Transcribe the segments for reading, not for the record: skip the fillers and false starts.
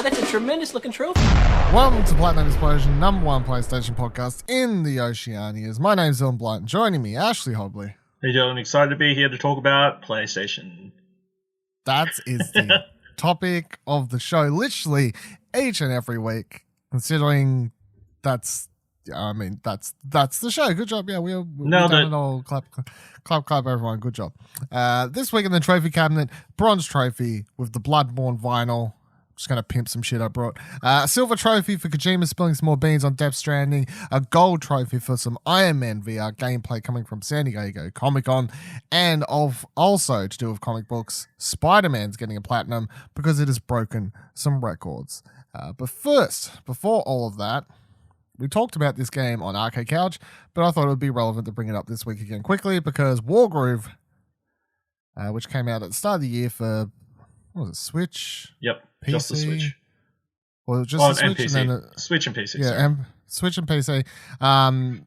Wow, that's a tremendous looking trophy. Welcome to Platinum Explosion, number one PlayStation podcast in the Oceanias. My name's Dylan Blunt. Joining me, Ashley Hobley. Hey Dylan, excited to be here to talk about PlayStation. That is the topic of the show, literally each and every week. Considering that's the show. Good job. Yeah, we've done it all. Clap, everyone. Good job. This week in the trophy cabinet, bronze trophy with the Bloodborne vinyl. Just going to pimp some shit I brought. A silver trophy for Kojima spilling some more beans on Stranding. A gold trophy for some Iron Man VR gameplay coming from San Diego Comic-Con. And also to do with comic books, Spider-Man's getting a platinum because it has broken some records. But first, before all of that, we talked about this game on Arcade Couch, but I thought it would be relevant to bring it up this week again quickly because Wargroove, which came out at the start of the year for, what was it, Switch? Yep, PC? just the Switch. Or just the Switch? PC. And then Switch and PC. Yeah, Switch and PC.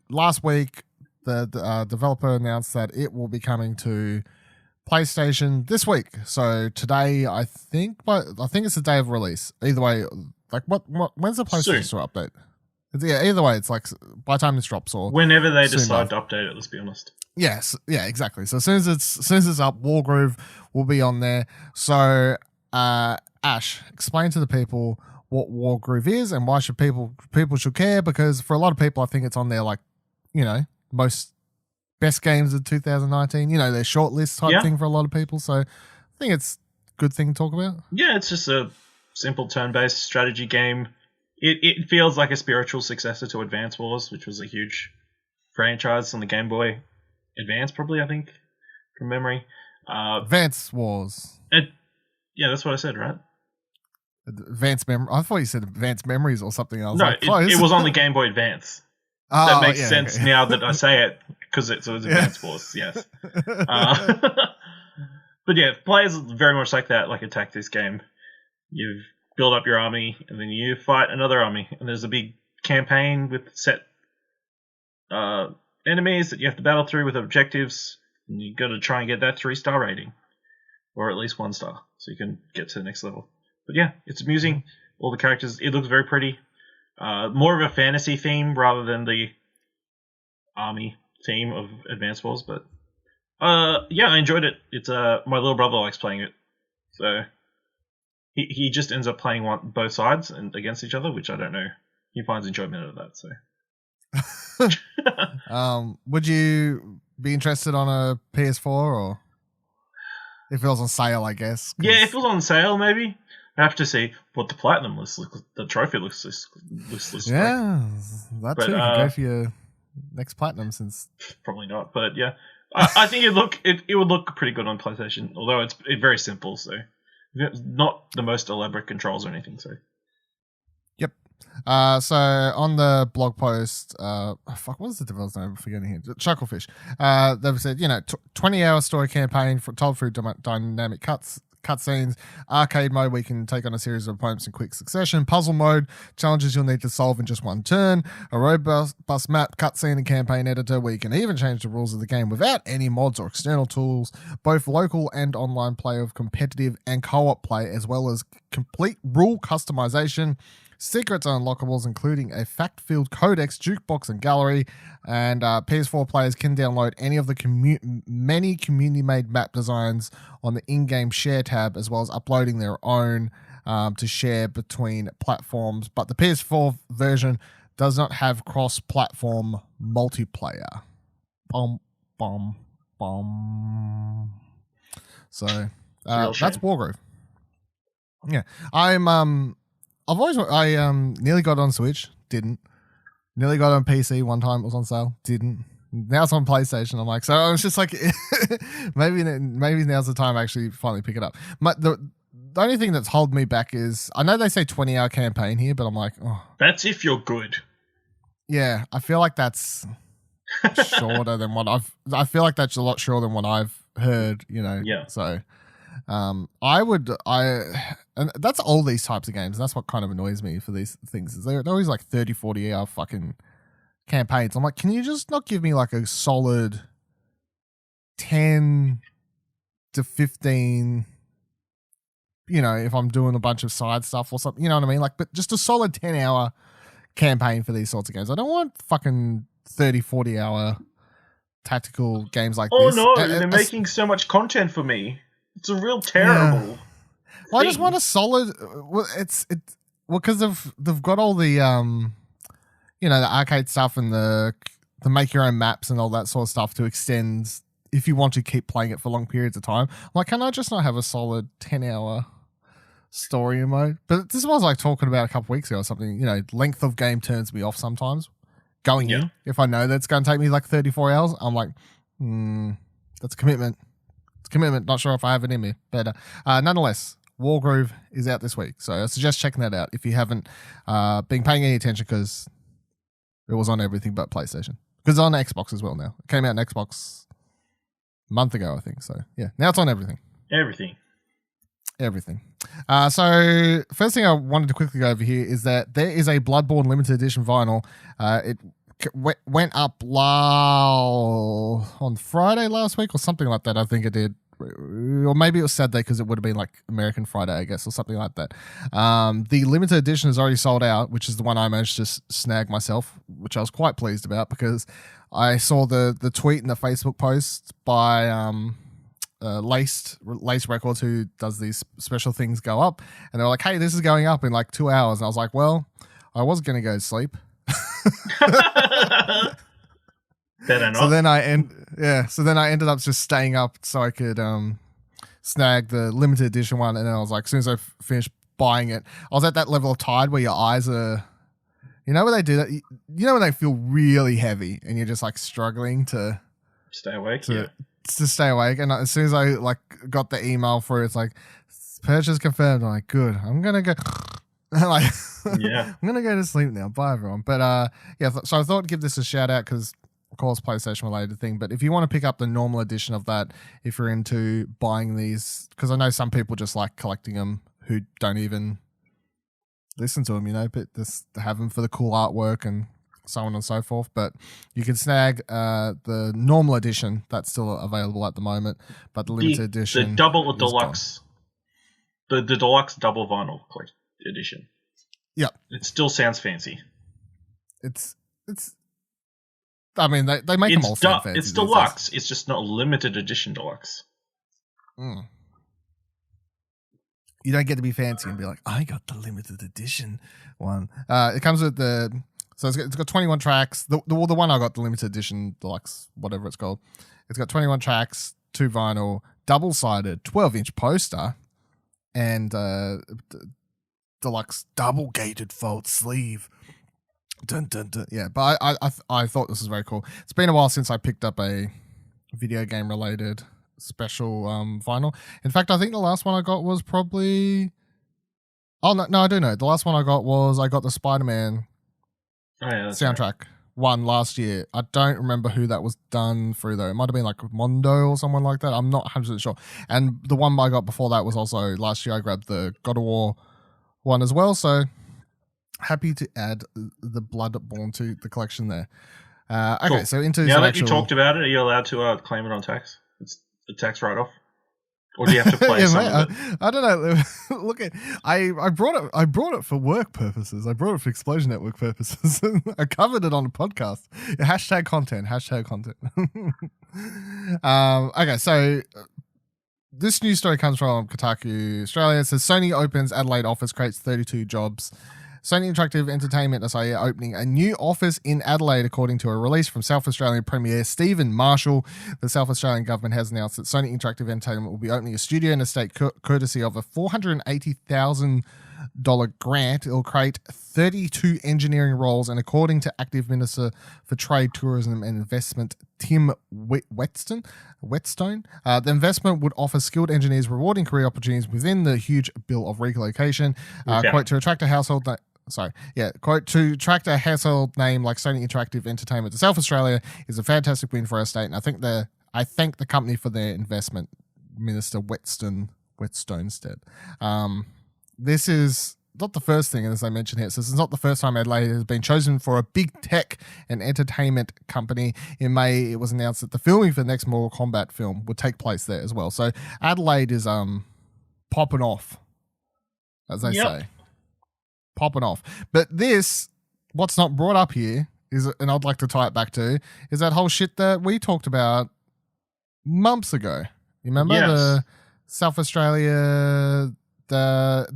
Last week, the developer announced that it will be coming to PlayStation this week. So today, I think it's the day of release. Either way, like when's the PlayStation Store update? Yeah, either way, it's like by the time this drops or whenever they decide to update it. Let's be honest. Yes, yeah, exactly. So as soon as it's up, Wargroove will be on there. So Ash, explain to the people what Wargroove is and why people should care, because for a lot of people, I think it's on their, like, you know, most best games of 2019. You know, their shortlist type thing for a lot of people. So I think it's a good thing to talk about. Yeah, it's just a simple turn-based strategy game. It feels like a spiritual successor to Advance Wars, which was a huge franchise on the Game Boy Advance, probably, I think, from memory. Advance Wars. Yeah, that's what I said, right? Advanced Memory. I thought you said Advanced Memories or something else. No, it was on the Game Boy Advance. That makes sense now that I say it, because it was Advance Wars, yes. But yeah, players very much like that, like a tactics game. You build up your army, and then you fight another army, and there's a big campaign with set enemies that you have to battle through with objectives, and you got to try and get that 3-star rating, or at least 1 star, so you can get to the next level. But yeah, it's amusing. All the characters, it looks very pretty. More of a fantasy theme rather than the army theme of Advance Wars, but yeah, I enjoyed it. It's my little brother likes playing it, so he just ends up playing both sides and against each other, which I don't know. He finds enjoyment out of that, so. Would you be interested on a PS4, or if it was on sale, I guess? Yeah, if it was on sale, maybe. I have to see what the platinum looks like. The trophy looks yeah, like. That too. Go for your next platinum, since probably not. But yeah, I think it would look pretty good on PlayStation. Although it's very simple, so not the most elaborate controls or anything. So. Yep. So on the blog post, what was the developer's name? I'm forgetting here. Chucklefish. They've said, 20-hour story campaign told through dynamic cutscenes, arcade mode where you can take on a series of opponents in quick succession, puzzle mode, challenges you'll need to solve in just one turn, a robust map, cutscene and campaign editor where you can even change the rules of the game without any mods or external tools, both local and online play of competitive and co-op play, as well as complete rule customization, secrets and unlockables, including a fact-filled codex, jukebox, and gallery. And PS4 players can download any of the many community-made map designs on the in-game share tab, as well as uploading their own to share between platforms. But the PS4 version does not have cross-platform multiplayer. So that's Wargroove. Yeah, I nearly got it on Switch, didn't. Nearly got it on PC one time, it was on sale, didn't. Now it's on PlayStation. I'm like, so I was just like, maybe now's the time to actually finally pick it up. But the only thing that's holding me back is, I know they say 20-hour campaign here, but I'm like, oh. That's if you're good. Yeah, I feel like that's shorter than what I feel like that's a lot shorter than what I've heard, Yeah. So and that's all these types of games. That's what kind of annoys me for these things, is they're always like 30, 40 hour fucking campaigns. I'm like, can you just not give me like a solid 10 to 15 if I'm doing a bunch of side stuff or something, you know what I mean? Like, but just a solid 10-hour campaign for these sorts of games. I don't want fucking 30, 40-hour tactical games like Oh this. no, they're making so much content for me. It's a real terrible. Well, I just want a solid. Because they've got all the the arcade stuff and the make your own maps and all that sort of stuff to extend if you want to keep playing it for long periods of time. Like, can I just not have a solid 10-hour story mode? But this was like talking about a couple weeks ago or something. Length of game turns me off sometimes. Going in, if I know that's going to take me like 34 hours, I'm like, that's a commitment. It's a commitment. Not sure if I have it in me. But nonetheless, Wargroove is out this week. So I suggest checking that out if you haven't been paying any attention, because it was on everything but PlayStation. Because it's on Xbox as well now. It came out on Xbox a month ago, I think. So yeah, now it's on everything. Everything. So first thing I wanted to quickly go over here is that there is a Bloodborne limited edition vinyl. It went up on Friday last week or something like that. I think it did. Or maybe it was Saturday, because it would have been like American Friday, I guess, or something like that. The limited edition is already sold out, which is the one I managed to snag myself, which I was quite pleased about, because I saw the tweet and the Facebook post by Lace Records, who does these special things, go up, and they were like, hey, this is going up in like 2 hours. And I was like, well, I was going to go to sleep. Better not. So then I ended up just staying up so I could snag the limited edition one. And then I was like, as soon as I finished buying it, I was at that level of tired where your eyes are, when they do that, when they feel really heavy and you're just like struggling to stay awake. To stay awake. And as soon as I like got the email through, it's like, purchase confirmed. I'm like, good. I'm gonna go. I'm gonna go to sleep now. Bye, everyone. But so I thought I'd give this a shout out because, of course, PlayStation related thing. But if you want to pick up the normal edition of that, if you're into buying these, because I know some people just like collecting them who don't even listen to them, but just have them for the cool artwork and so on and so forth. But you can snag the normal edition that's still available at the moment, but the limited edition, the double or deluxe, the deluxe double vinyl edition. Yeah, it still sounds fancy. It's. I mean, they make them all sound fancy. It's deluxe. It's just not limited edition deluxe. You don't get to be fancy and be like, I got the limited edition one. It comes with it's got 21 tracks. The one I got, the limited edition deluxe, whatever it's called, it's got 21 tracks, 2 vinyl, double-sided, 12-inch poster, and deluxe double-gated fold sleeve. Dun, dun, dun. Yeah, but I thought this was very cool. It's been a while since I picked up a video game related special vinyl. In fact, I think the last one I got was probably. Oh no, I do know. The last one I got the Spider-Man soundtrack one last year. I don't remember who that was done through though. It might have been like Mondo or someone like that. I'm not 100% sure. And the one I got before that was also last year. I grabbed the God of War one as well. So. Happy to add the Bloodborne to the collection there. Okay, cool. So into now that you talked about it, are you allowed to claim it on tax? It's a tax write-off, or do you have to play some of it? I don't know. Look at I brought it for work purposes. I brought it for Explosion Network purposes. I covered it on a podcast. Hashtag content. Okay, so. This news story comes from Kotaku Australia. It says Sony opens Adelaide office, creates 32 jobs. Sony Interactive Entertainment SIA opening a new office in Adelaide, according to a release from South Australian Premier Stephen Marshall. The South Australian government has announced that Sony Interactive Entertainment will be opening a studio in the state courtesy of a $480,000 grant. It will create 32 engineering roles, and according to Active Minister for Trade, Tourism and Investment, Tim Whetstone, the investment would offer skilled engineers rewarding career opportunities within the huge bill of relocation. Quote, to attract a household... quote, to attract a household name like Sony Interactive Entertainment to South Australia is a fantastic win for our state, and I thank the company for their investment, Minister Whetstone said. This is not the first thing, as I mentioned here. So this is not the first time Adelaide has been chosen for a big tech and entertainment company. In May, it was announced that the filming for the next Mortal Kombat film would take place there as well. So Adelaide is popping off as they say. Popping off. But this, what's not brought up here, is, and I'd like to tie it back to, is that whole shit that we talked about months ago. You remember the South Australia, the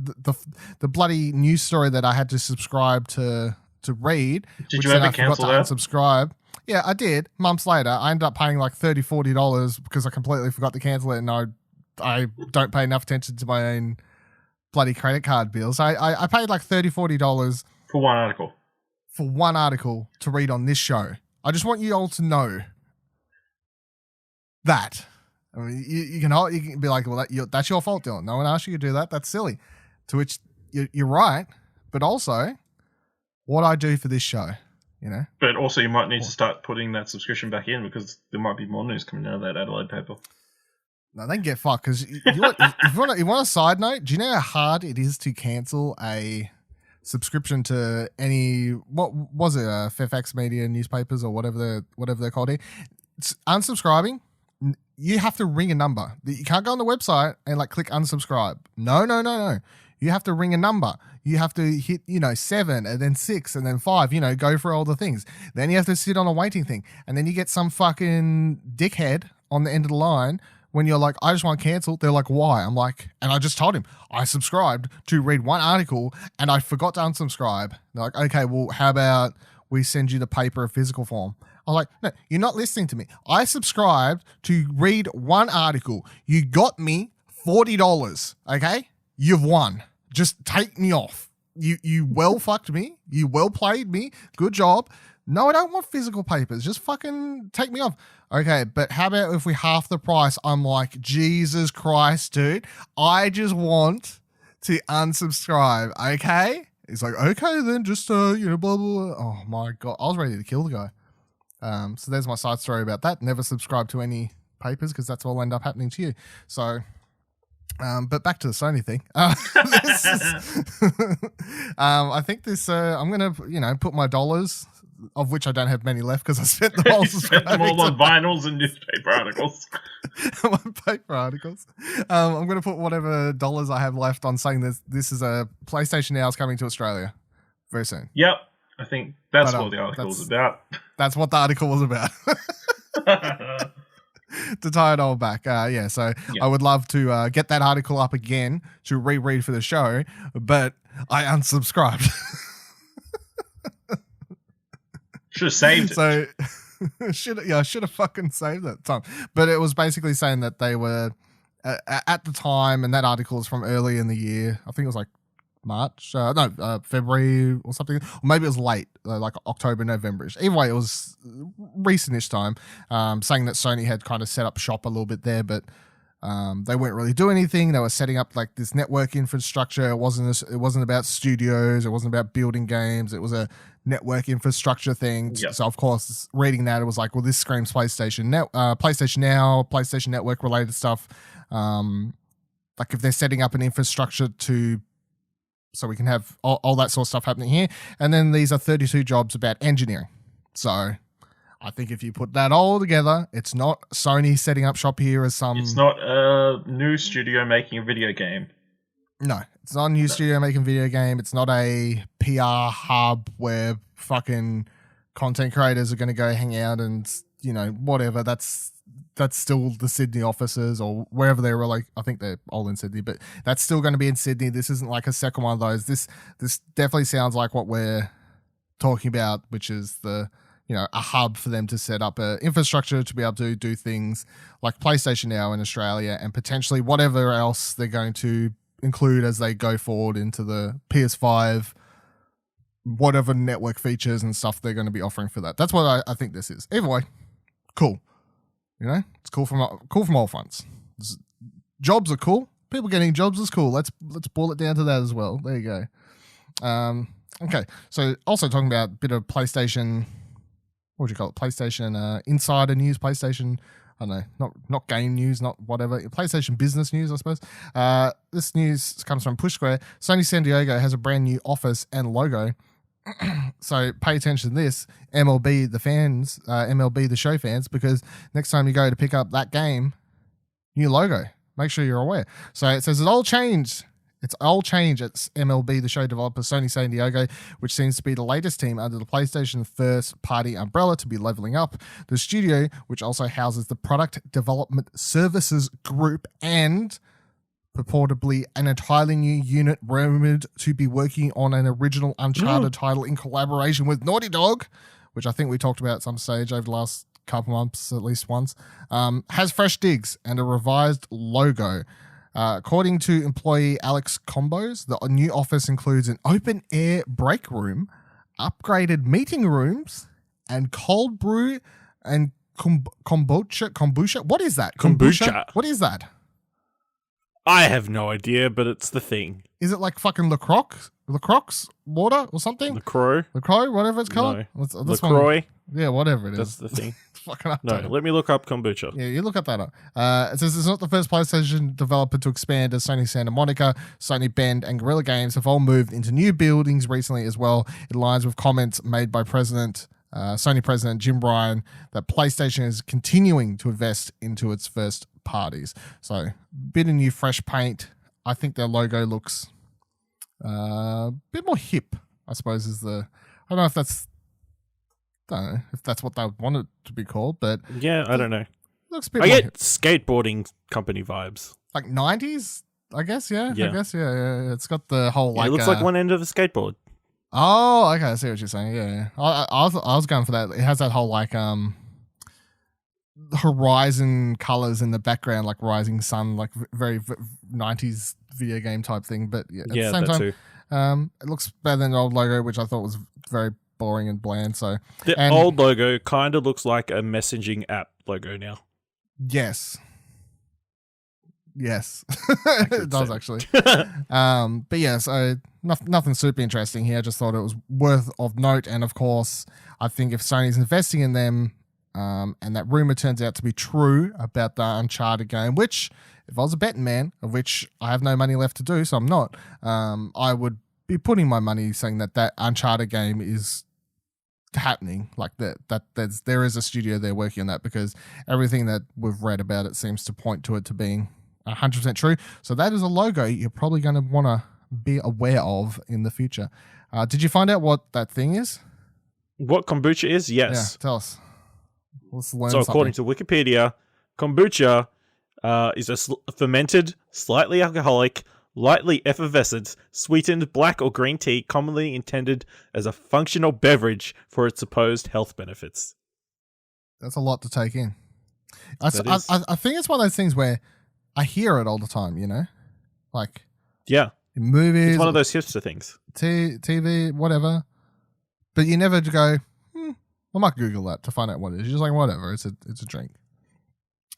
bloody news story that I had to subscribe to read. Did you ever cancel that? Unsubscribe. Yeah, I did. Months later, I ended up paying like $30, $40 because I completely forgot to cancel it, and I don't pay enough attention to my own bloody credit card bills. I paid like $30, $40 for one article. For one article to read on this show. I just want you all to know that. I mean, you can be like, well, that's your fault, Dylan. No one asked you to do that. That's silly. To which you're right, but also what I do for this show, you know. But also, you might need to start putting that subscription back in because there might be more news coming out of that Adelaide paper. No, they can get fucked because if you want a side note, do you know how hard it is to cancel a subscription to any, what was it, Fairfax Media newspapers or whatever they're called here? It's unsubscribing. You have to ring a number. You can't go on the website and like click unsubscribe. No. You have to ring a number. You have to hit, 7 and then 6 and then 5, go for all the things. Then you have to sit on a waiting thing. And then you get some fucking dickhead on the end of the line when you're like, I just want to cancel. They're like, why? I'm like, and I just told him I subscribed to read one article and I forgot to unsubscribe. They're like, okay, well, how about we send you the paper in physical form? I'm like, no, you're not listening to me. I subscribed to read one article. You got me $40, okay? You've won. Just take me off. You well fucked me. You well played me. Good job. No, I don't want physical papers. Just fucking take me off. Okay, but how about if we half the price? I'm like, Jesus Christ, dude. I just want to unsubscribe, okay? He's like, okay, then just, blah, blah, blah. Oh, my God. I was ready to kill the guy. So there's my side story about that. Never subscribe to any papers because that's what will end up happening to you. So, but back to the Sony thing. I think this, I'm going to, put my dollars, of which I don't have many left because I spent them all. Spent them all on vinyls and newspaper articles. Paper articles. I'm going to put whatever dollars I have left on saying this is a PlayStation Now is coming to Australia very soon. Yep. I think that's what the article was about. That's what the article was about. To tie it all back. So I would love to get that article up again to reread for the show, but I unsubscribed. Should have saved it. So I should have fucking saved that time. But it was basically saying that they were at the time, and that article is from early in the year. I think it was like March, February or something, or maybe it was late, like October, November-ish. Either way, it was recent-ish time, saying that Sony had kind of set up shop a little bit there, but they weren't really doing anything. They were setting up like this network infrastructure. It wasn't about studios. It wasn't about building games. It was a network infrastructure thing. Yep. So of course, reading that, it was like, well, this screams PlayStation Now, PlayStation Network related stuff. Like if they're setting up an infrastructure so we can have all that sort of stuff happening here. And then these are 32 jobs about engineering. So I think if you put that all together, it's not Sony setting up shop here as some... It's not a new studio making a video game. No, it's not a new studio making a video game. It's not a PR hub where fucking content creators are going to go hang out and, whatever. That's still the Sydney offices or wherever they were. Like, I think they're all in Sydney, but that's still going to be in Sydney. This isn't like a second one of those. This definitely sounds like what we're talking about, which is a hub for them to set up a infrastructure to be able to do things like PlayStation Now in Australia and potentially whatever else they're going to include as they go forward into the PS5, whatever network features and stuff they're going to be offering for that. That's what I think this is. Either way, cool. It's cool from all fronts. Jobs are cool. People getting jobs is cool. Let's boil it down to that as well. There you go. Okay. So also talking about a bit of PlayStation, what would you call it? PlayStation insider news, PlayStation, I don't know, not game news, not whatever. PlayStation business news, I suppose. This news comes from Push Square. Sony San Diego has a brand new office and logo. So pay attention to this, MLB the fans, MLB the show fans, because next time you go to pick up that game, new logo. Make sure you're aware. So it says it all changed It's all change at MLB, the show developer Sony San Diego, which seems to be the latest team under the PlayStation first-party umbrella to be leveling up. The studio, which also houses the Product Development Services Group and purportedly an entirely new unit rumored to be working on an original Uncharted title in collaboration with Naughty Dog, which I think we talked about at some stage over the last couple months, at least once, has fresh digs and a revised logo. According to employee Alex Combos, the new office includes an open-air break room, upgraded meeting rooms, and cold brew and kombucha. What is that? Kombucha. What is that? I have no idea, but it's the thing. Is it like fucking LaCroix water or something? LaCroix? LaCroix, whatever it's called? No. This LaCroix? Yeah, whatever it is. That's the thing. Fucking up. No, let me look up kombucha. Yeah, you look at that up. It says it's not the first PlayStation developer to expand as Sony Santa Monica, Sony Bend, and Guerrilla Games have all moved into new buildings recently as well. It aligns with comments made by Sony President Jim Ryan that PlayStation is continuing to invest into its first parties. So, bit of new fresh paint. I think their logo looks a bit more hip, I suppose, I don't know if that's what they want it to be called, but yeah, I don't know. Looks a bit I more get hip. Skateboarding company vibes. Like 90s, I guess, yeah. Yeah. I guess, yeah. It's got the whole Yeah, it looks like one end of a skateboard. Oh, okay, I see what you're saying. Yeah. I was going for that. It has that whole like horizon colors in the background, like rising sun, like very 90s video game type thing. But yeah, at the same time, too. It looks better than the old logo, which I thought was very boring and bland. So the old logo kind of looks like a messaging app logo now. Yes, it does actually. But yeah, so nothing super interesting here. I just thought it was worth of note, and of course, I think if Sony's investing in them, and that rumor turns out to be true about the Uncharted game, which if I was a betting man, of which I have no money left to do, so I'm not, I would be putting my money saying that Uncharted game is happening, like that there is a studio there working on that, because everything that we've read about it seems to point to it to being 100% true. So that is a logo you're probably going to want to be aware of in the future. Did you find out what that thing is? What kombucha is? Yes. Yeah, tell us. Let's learn So according to Wikipedia, kombucha is a fermented, slightly alcoholic, lightly effervescent, sweetened black or green tea commonly intended as a functional beverage for its supposed health benefits. That's a lot to take in. I think it's one of those things where I hear it all the time, you know? Like, yeah, in movies. It's one of those hipster things. TV, whatever. But you never go, I might Google that to find out what it is. You're just like, whatever, it's a drink.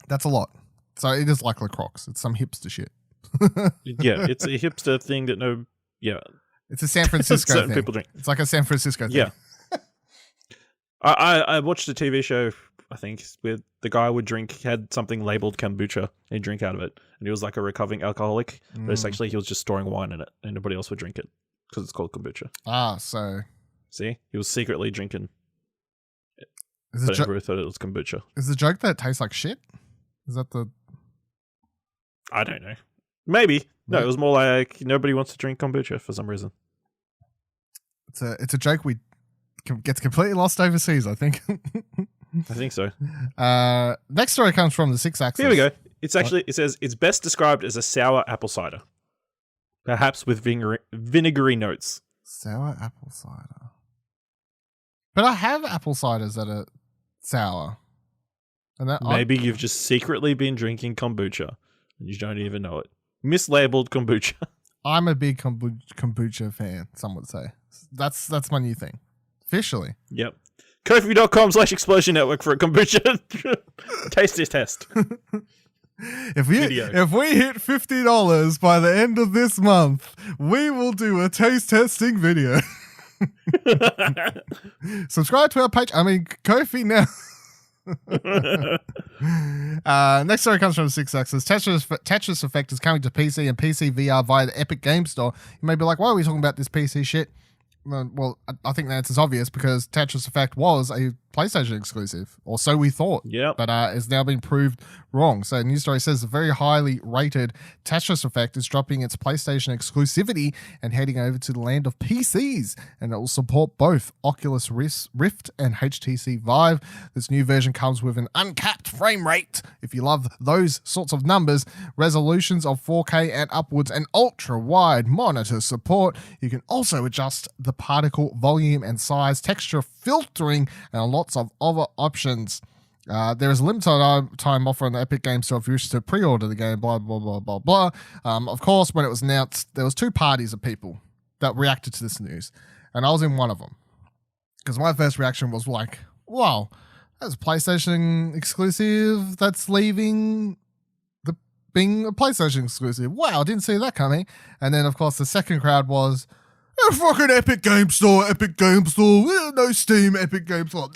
That's a lot. So it is like LaCroix. It's some hipster shit. Yeah, it's a hipster thing that it's a San Francisco certain thing. people drink. It's like a San Francisco thing. Yeah. I watched a TV show, I think, where the guy had something labeled kombucha, and he'd drink out of it. And he was like a recovering alcoholic, but essentially he was just storing wine in it, and nobody else would drink it because it's called kombucha. So... See? He was secretly drinking it, but everyone thought it was kombucha. Is the joke that it tastes like shit? Is that the... I don't know. Maybe. No, it was more like nobody wants to drink kombucha for some reason. It's a joke gets completely lost overseas, I think. I think so. Next story comes from the 6-Axis. Here we go. It says it's best described as a sour apple cider, perhaps with vinegary notes. Sour apple cider. But I have apple ciders that are sour. And maybe you've just secretly been drinking kombucha and you don't even know it. Mislabeled kombucha. I'm a big kombucha fan, some would say. That's my new thing. Officially. Yep. Ko-fi.com/Explosion Network for a kombucha taste test. If we hit $50 by the end of this month, we will do a taste testing video. Subscribe to our page. I mean, Ko-fi now. Next story comes from 6-Axis. Tetris Effect is coming to PC and PC VR via the Epic Game Store. You may be like, why are we talking about this PC shit? Well, I think the answer's obvious because Tetris Effect was a PlayStation exclusive, or so we thought. Yep. But it's now been proved wrong. So, news story says the very highly rated Tetris Effect is dropping its PlayStation exclusivity and heading over to the land of PCs, and it will support both Oculus Rift and HTC Vive. This new version comes with an uncapped frame rate, if you love those sorts of numbers, resolutions of 4K and upwards, and ultra-wide monitor support. You can also adjust the particle volume and size, texture filtering, and lots of other options. There is a limited time offer on the Epic Games Store if you wish to pre-order the game, blah, blah, blah, blah, blah. Of course, when it was announced, there was two parties of people that reacted to this news, and I was in one of them. Because my first reaction was like, wow, that's a PlayStation exclusive that's leaving being a PlayStation exclusive. Wow, I didn't see that coming. And then, of course, the second crowd was, fucking Epic Game Store, no Steam, Epic Game Store,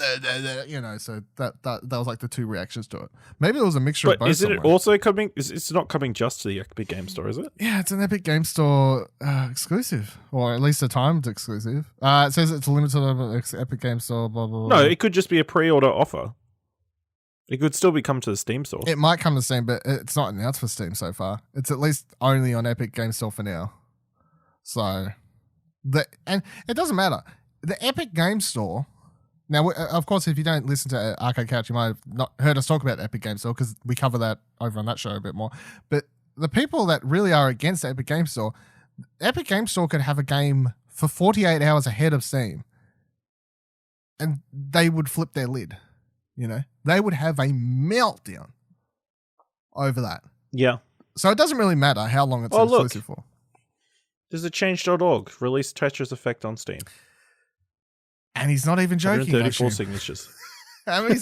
you know, so that was like the two reactions to it. Maybe it was a mixture of both. But isn't it also coming, it's not coming just to the Epic Game Store, is it? Yeah, it's an Epic Game Store exclusive, or at least a timed exclusive. It says it's limited on Epic Game Store, blah, blah, blah. No, it could just be a pre-order offer. It could still be come to the Steam store. It might come to Steam, but it's not announced for Steam so far. It's at least only on Epic Game Store for now. So... and it doesn't matter. The Epic Game Store. Now, of course, if you don't listen to Arcade Couch, you might have not heard us talk about the Epic Game Store because we cover that over on that show a bit more. But the people that really are against the Epic Game Store, Epic Game Store could have a game for 48 hours ahead of Steam, and they would flip their lid. You know, they would have a meltdown over that. Yeah. So it doesn't really matter how long it's exclusive for. There's a change.org release Tetris Effect on Steam. And he's not even joking. 134 signatures. How many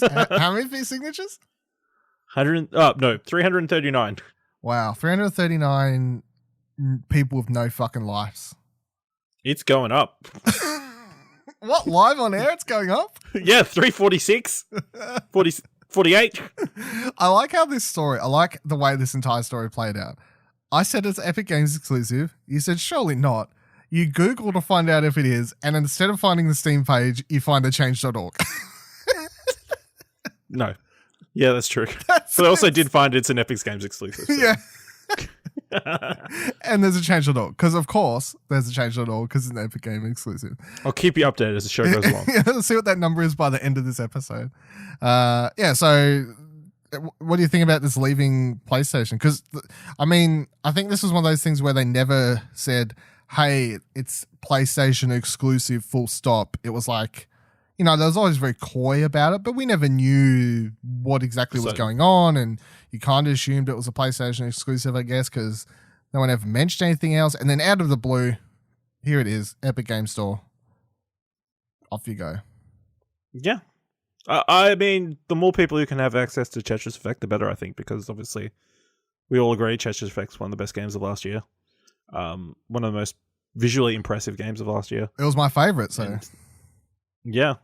signatures? 339. Wow, 339 people with no fucking lives. It's going up. What, live on air? It's going up? Yeah, 346. 48. I like how this story, I like the way this entire story played out. I said it's Epic Games exclusive. You said, surely not. You Google to find out if it is, and instead of finding the Steam page, you find the change.org. No. Yeah, that's true. But I also did find it's an Epic Games exclusive. So. Yeah. And there's a change.org, because of course there's a change.org because it's an Epic Game exclusive. I'll keep you updated as the show goes along. Yeah, let's see what that number is by the end of this episode. So what do you think about this leaving PlayStation? Because, I mean, I think this was one of those things where they never said, hey, it's PlayStation exclusive, full stop. It was like, you know, they was always very coy about it, but we never knew what exactly was going on, and you kind of assumed it was a PlayStation exclusive, I guess, because no one ever mentioned anything else. And then out of the blue, here it is, Epic Game Store. Off you go. Yeah. I mean, the more people who can have access to Tetris Effect, the better, I think, because obviously we all agree Tetris Effect's one of the best games of last year. One of the most visually impressive games of last year. It was my favorite, so... Yeah.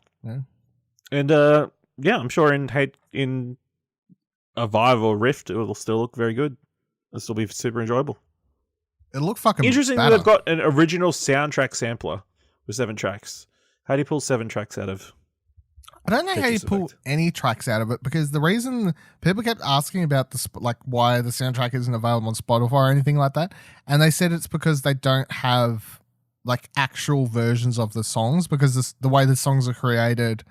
And I'm sure in a Vive or Rift, it will still look very good. It'll still be super enjoyable. It'll look fucking interesting better. That they've got an original soundtrack sampler with 7 tracks. How do you pull 7 tracks out of? I don't know how you pull any tracks out of it, because the reason people kept asking about why the soundtrack isn't available on Spotify or anything like that, and they said it's because they don't have actual versions of the songs, because the way the songs are created,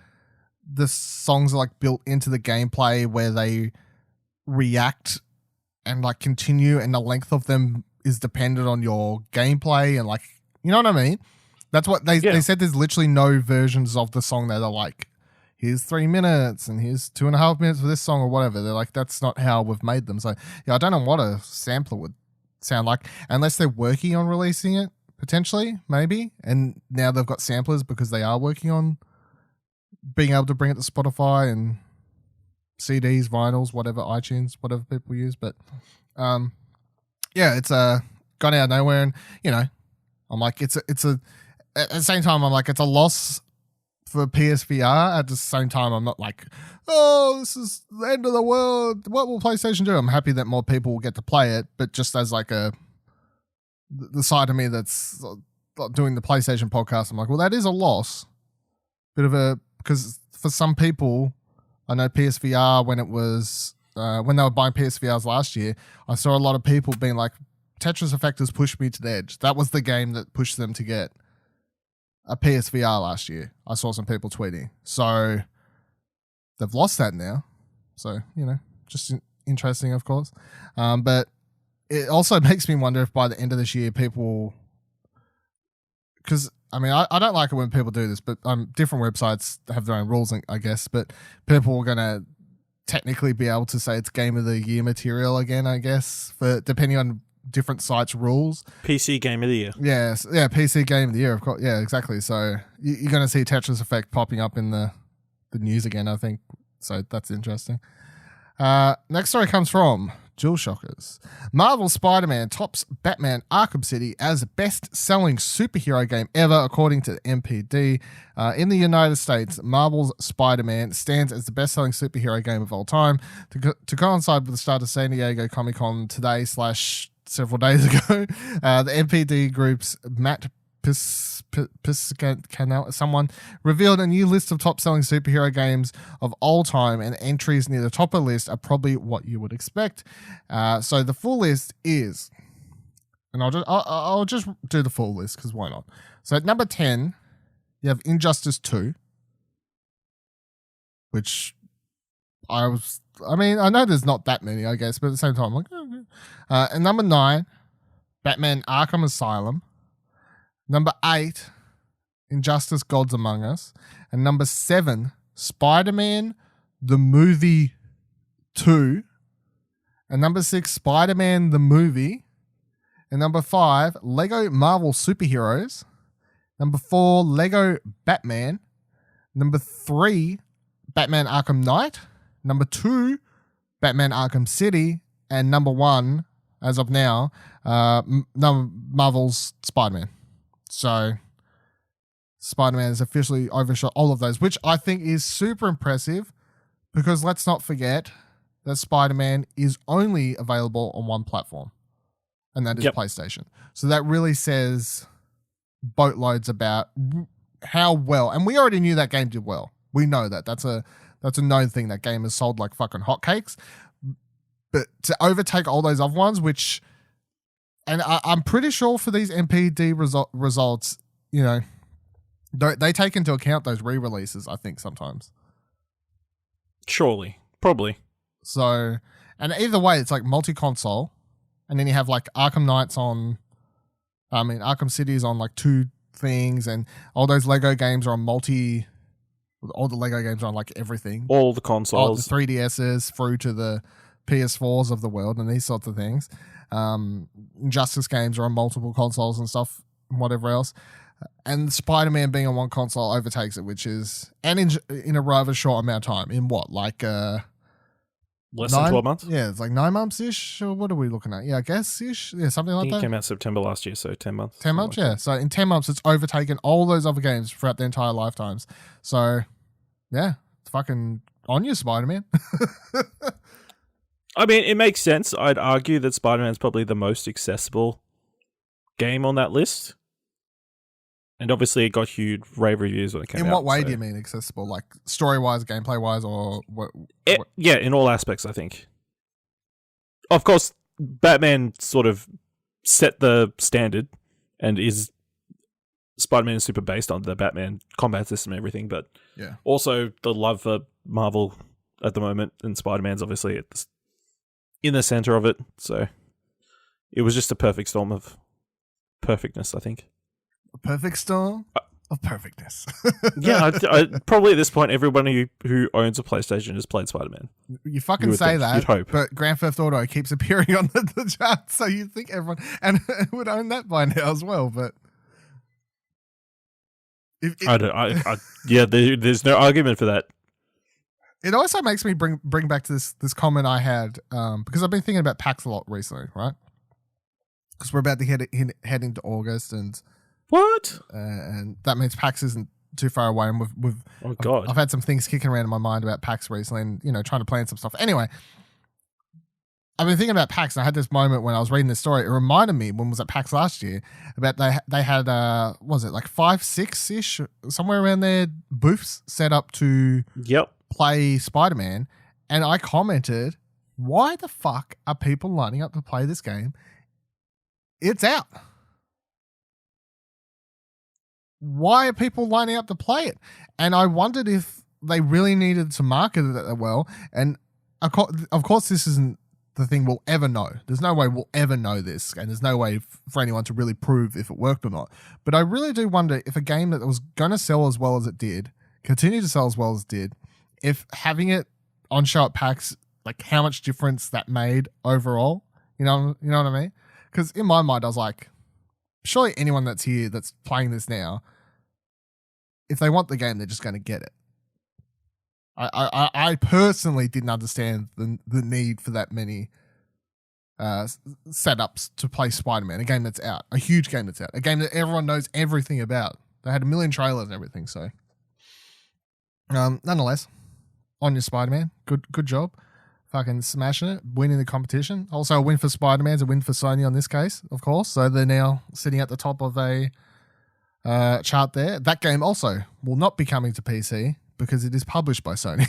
the songs are built into the gameplay where they react and continue, and the length of them is dependent on your gameplay, and you know what I mean? That's what they said. There's literally no versions of the song that are here's 3 minutes and here's 2.5 minutes for this song or whatever. They're that's not how we've made them. So yeah, I don't know what a sampler would sound like, unless they're working on releasing it, potentially, maybe. And now they've got samplers because they are working on being able to bring it to Spotify and CDs, vinyls, whatever, iTunes, whatever people use. But yeah, it's gone out of nowhere, and I'm it's a at the same time I'm it's a loss for PSVR. At the same time, I'm not oh, this is the end of the world. What will PlayStation do? I'm happy that more people will get to play it, but just as the side of me that's doing the PlayStation podcast, I'm like, well, that is a loss. Because for some people, I know PSVR when it was when they were buying PSVRs last year, I saw a lot of people being like, Tetris Effect has pushed me to the edge. That was the game that pushed them to get a PSVR last year. I saw some people tweeting. So they've lost that now. So, just interesting, of course. But it also makes me wonder if by the end of this year, people... Because, I don't like it when people do this, but different websites have their own rules, I guess. But people are going to technically be able to say it's Game of the Year material again, I guess, depending on different sites' rules. PC Game of the Year. Yes, yeah, PC Game of the Year, of course. Yeah, exactly. So you're going to see Tetris Effect popping up in the news again, I think. So that's interesting. Next story comes from Jewel Shockers. Marvel Spider-Man tops Batman Arkham City as best-selling superhero game ever, according to the MPD. In the United States, Marvel's Spider-Man stands as the best-selling superhero game of all time. To coincide with the start of San Diego Comic-Con today / several days ago, the MPD group's Matt someone revealed a new list of top-selling superhero games of all time, and entries near the top of the list are probably what you would expect. So the full list is, and I'll just do the full list because why not? So at number 10, you have Injustice 2, which I know there's not that many, I guess, but at the same time, I'm like, okay. And number 9, Batman Arkham Asylum. Number 8, Injustice Gods Among Us. And number 7, Spider-Man the Movie 2. And number 6, Spider-Man the Movie. And number 5, Lego Marvel Superheroes. Number 4, Lego Batman. Number 3, Batman Arkham Knight. Number 2, Batman Arkham City. And number 1, as of now, Marvel's Spider-Man. So Spider-Man has officially overshot all of those, which I think is super impressive because let's not forget that Spider-Man is only available on one platform, and that is PlayStation. So that really says boatloads about how well, and we already knew that game did well. We know that. That's a known thing. That game has sold like fucking hotcakes. But to overtake all those other ones, which... And I'm pretty sure for these MPD results, they take into account those re-releases, I think, sometimes. Surely. Probably. So, and either way, it's like multi-console. And then you have like Arkham Knights on... Arkham City is on like 2 things. And all those Lego games are on all the Lego games are on like everything. All the consoles. All the 3DSs through to the PS4s of the world and these sorts of things. Injustice games are on multiple consoles and stuff, whatever else. And Spider-Man being on one console overtakes it, which is, and in a rather short amount of time. In what, like less than 12 months? Yeah, it's like 9 months-ish, or what are we looking at? Yeah, I guess-ish. Yeah, something like that. It came out September last year, so 10 months. 10 months, like yeah. that. So in 10 months, it's overtaken all those other games throughout their entire lifetimes. So, yeah, it's fucking on you, Spider-Man. It makes sense. I'd argue that Spider-Man's probably the most accessible game on that list. And obviously it got huge rave reviews when it came out. In what way do you mean accessible? Like story-wise, gameplay-wise, or what? Yeah, in all aspects, I think. Of course, Batman sort of set the standard and Spider-Man is super based on the Batman combat system and everything, but also the love for Marvel at the moment, and Spider-Man's obviously in the center of it, so it was just a perfect storm of perfectness, I think. A perfect storm of perfectness. Yeah, I probably at this point, everybody who owns a PlayStation has played Spider-Man. You fucking say that, you'd hope. But Grand Theft Auto keeps appearing on the chart, so you'd think everyone and would own that by now as well, but... there's no argument for that. It also makes me bring back to this comment I had because I've been thinking about PAX a lot recently, right? Because we're about to head into August, and what? And that means PAX isn't too far away. And God, I've had some things kicking around in my mind about PAX recently, and trying to plan some stuff. Anyway, I've been thinking about PAX, and I had this moment when I was reading this story. It reminded me, when was at PAX last year, about they had, what was it, like 5, 6-ish, somewhere around there, booths set up to play Spider-Man. And I commented, why the fuck are people lining up to play this game? It's out. Why are people lining up to play it? And I wondered if they really needed to market it that well. And of course, this isn't the thing we'll ever know. There's no way we'll ever know this, and there's no way for anyone to really prove if it worked or not. But I really do wonder if a game that was going to sell as well as it did, continue to sell as well as it did, if having it on show at PAX, like how much difference that made overall. You know what I mean? Because in my mind, I was like, surely anyone that's here that's playing this now, if they want the game, they're just going to get it. I personally didn't understand the need for that many setups to play Spider-Man, a game that's out, a huge game that's out, a game that everyone knows everything about. They had a million trailers and everything, so nonetheless, on your Spider-Man, good job, fucking smashing it, winning the competition. Also, a win for Spider-Man's a win for Sony on this case, of course. So they're now sitting at the top of a chart there. That game also will not be coming to PC, because it is published by Sony.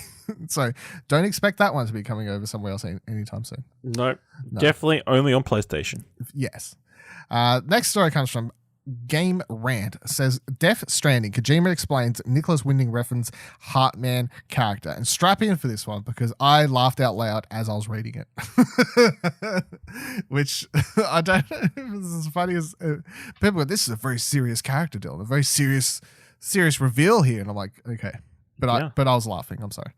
So don't expect that one to be coming over somewhere else anytime soon. Nope. No. Definitely only on PlayStation. Yes. Next story comes from Game Rant. It says, Death Stranding. Kojima explains Nicholas Winding Refn's Heartman character. And strap in for this one, because I laughed out loud as I was reading it. Which, I don't know if it's as funny as people go, this is a very serious character, Dylan. A very serious reveal here. And I'm like, okay. But I was laughing. I'm sorry.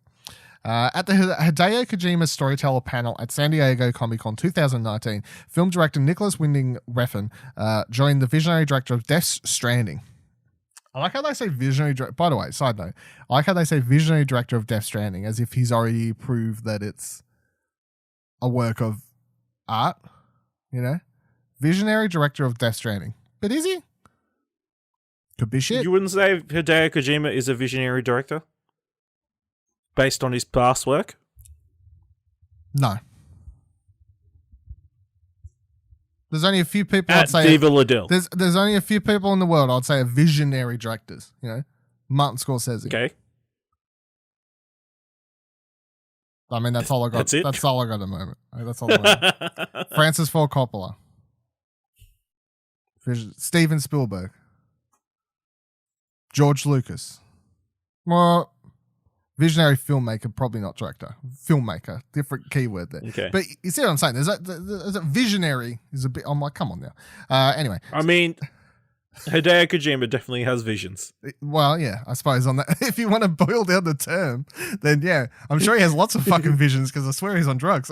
At the Hideo Kojima Storyteller panel at San Diego Comic-Con 2019, film director Nicholas Winding Refn joined the visionary director of Death Stranding. I like how they say visionary director. By the way, side note, I like how they say visionary director of Death Stranding, as if he's already proved that it's a work of art. You know? Visionary director of Death Stranding. But is he? Could be shit. You wouldn't say Hideo Kojima is a visionary director? Based on his past work? No. There's only a few people At I'd say... Diva Liddell. There's only a few people in the world I'd say are visionary directors. You know? Martin Scorsese. Okay. I mean, that's all I got. That's it? That's all I got at the moment. That's all I got. Francis Ford Coppola. Steven Spielberg. George Lucas. Well, visionary filmmaker, probably not director. Filmmaker, different keyword there. Okay. But you see what I'm saying? There's a visionary is a bit. I'm like, come on now. Anyway. I mean, Hideo Kojima definitely has visions. Well, yeah, I suppose on that. If you want to boil down the term, then yeah, I'm sure he has lots of fucking visions, because I swear he's on drugs.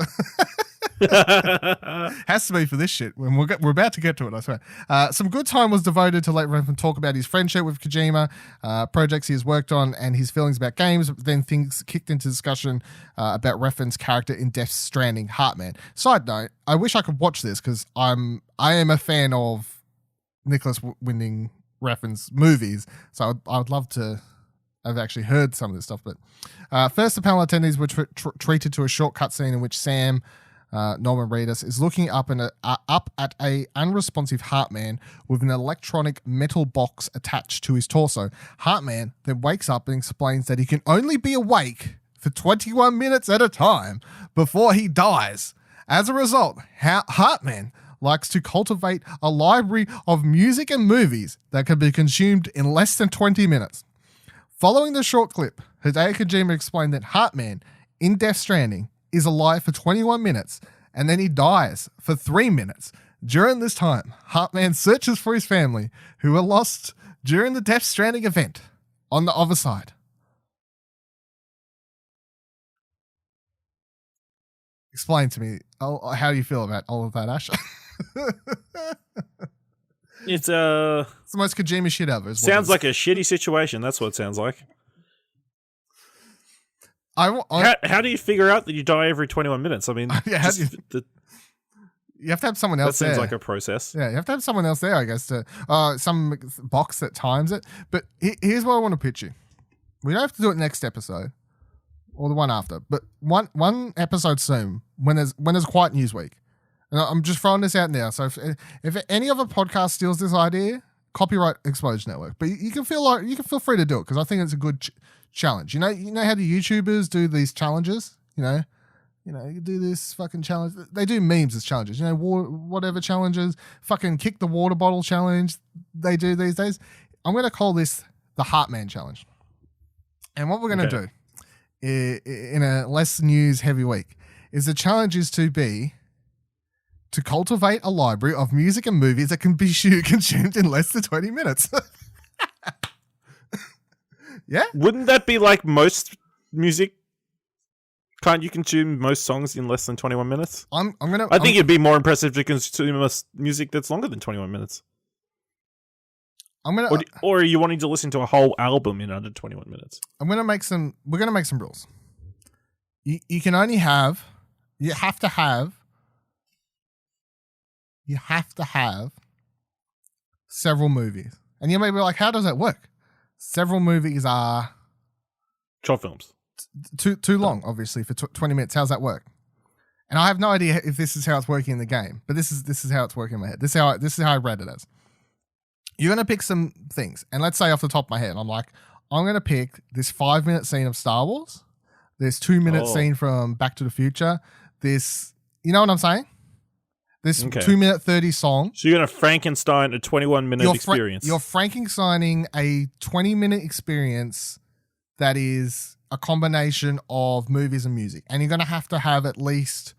Has to be for this shit. When we're about to get to it, I swear. Some good time was devoted to let Refn talk about his friendship with Kojima, projects he has worked on, and his feelings about games. Then things kicked into discussion about Refn's character in Death Stranding, Heartman. Side note: I wish I could watch this, because I am a fan of Nicholas Winding Refn's movies, so I'd love to have actually heard some of this stuff. But first, the panel attendees were treated to a short cutscene in which Sam, Norman Reedus, is looking up at a unresponsive Heartman with an electronic metal box attached to his torso. Heartman then wakes up and explains that he can only be awake for 21 minutes at a time before he dies. As a result, Heartman likes to cultivate a library of music and movies that can be consumed in less than 20 minutes. Following the short clip, Hideo Kojima explained that Heartman in Death Stranding is alive for 21 minutes, and then he dies for 3 minutes. During this time, Heartman searches for his family, who were lost during the Death Stranding event on the other side. Explain to me, how do you feel about all of that, Ash? It's the most Kojima shit ever. Sounds like a shitty situation. That's what it sounds like. How do you figure out that you die every 21 minutes? I mean, yeah, you have to have someone else there. That seems like a process. Yeah, you have to have someone else there, I guess, to some box that times it. But here's what I want to pitch you. We don't have to do it next episode. or the one after, but one episode soon when there's a quiet news week. And I'm just throwing this out now. So if any other podcast steals this idea, copyright Explosion Network. But you can feel free to do it because I think it's a good challenge. You know how the YouTubers do these challenges. You do this fucking challenge. They do memes as challenges. Whatever challenges. Fucking kick the water bottle challenge. They do these days. I'm gonna call this the Heartman challenge. And what we're gonna do in a less news heavy week is the challenge is to cultivate a library of music and movies that can be consumed in less than 20 minutes. Yeah? Wouldn't that be like most music? Can't you consume most songs in less than 21 minutes? I think it'd be more impressive to consume music that's longer than 21 minutes. Or are you wanting to listen to a whole album in under 21 minutes? We're gonna make some rules. You have to have several movies. And you may be like, how does that work? Several movies are short films. Too long, obviously, for 20 minutes. How's that work? And I have no idea if this is how it's working in the game, but this is how it's working in my head. This is how I read it as. You're going to pick some things. And let's say off the top of my head, I'm going to pick this 5-minute scene of Star Wars, this 2-minute scene from Back to the Future, this, you know what I'm saying? This 2-minute 30 song. So you're going to Frankenstein a 21-minute experience. You're Frankensteining a 20-minute experience that is a combination of movies and music. And you're going to have at least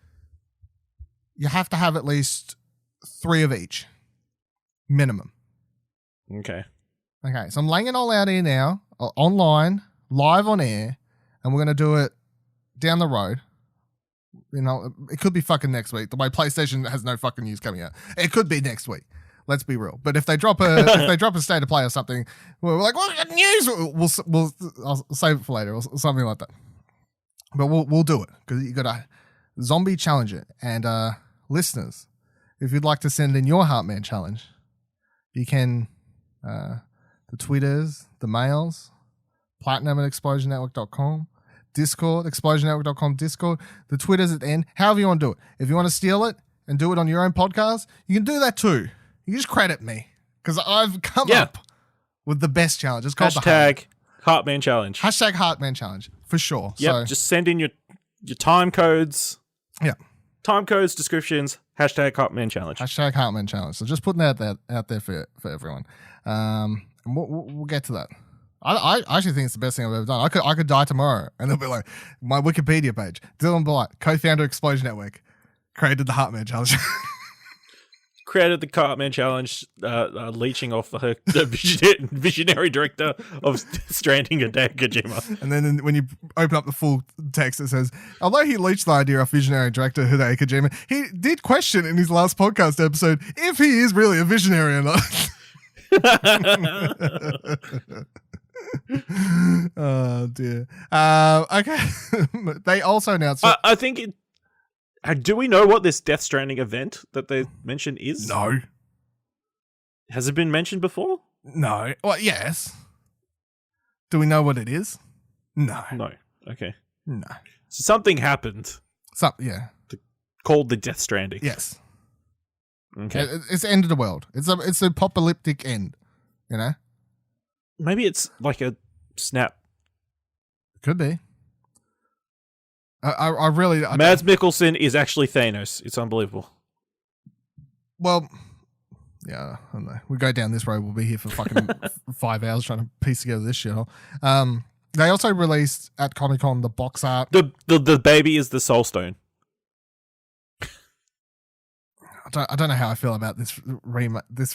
3 of each. Minimum. Okay. So I'm laying it all out here now, online, live on air, and we're going to do it down the road. It could be fucking next week. The way PlayStation has no fucking news coming out. It could be next week. Let's be real. But if they drop a state of play or something, we're like, what news? I'll save it for later or something like that. But we'll do it because you got to zombie challenge it. And listeners, if you'd like to send in your Heartman challenge, you can the Twitters, the mails, platinum@explosionnetwork.com. Discord, explosionnetwork.com Discord, the Twitters at the end, however you want to do it. If you want to steal it and do it on your own podcast, you can do that too. You just credit me because I've come up with the best challenge. It's called Hashtag Heartman Challenge. Hashtag Heartman Challenge for sure. Yep, so, just send in your time codes. Yeah. Time codes, descriptions, hashtag Heartman Challenge. Hashtag Heartman Challenge. So just putting that out there for everyone. And we'll get to that. I actually think it's the best thing I've ever done. I could die tomorrow, and they'll be like, my Wikipedia page, Dylan Blight, co-founder of Explosion Network, created the Heartman Challenge. Created the Heartman Challenge, leeching off the visionary director of Stranding, Hideo Kojima. And then when you open up the full text, it says, although he leached the idea of visionary director Hideo Kojima, he did question in his last podcast episode if he is really a visionary or not. Oh dear. Okay. They also announced. I think. Do we know what this Death Stranding event that they mentioned is? No. Has it been mentioned before? No. Well, yes. Do we know what it is? No. No. Okay. No. So something happened. Yeah. Called the Death Stranding. Yes. Okay. It's the end of the world. It's an apocalyptic end. You know. Maybe it's like a snap. Could be. I really... Mads Mikkelsen is actually Thanos. It's unbelievable. Well, yeah, I don't know. We go down this road, we'll be here for fucking 5 hours trying to piece together this shit. They also released at Comic-Con the box art. The baby is the Soul Stone. I don't know how I feel about this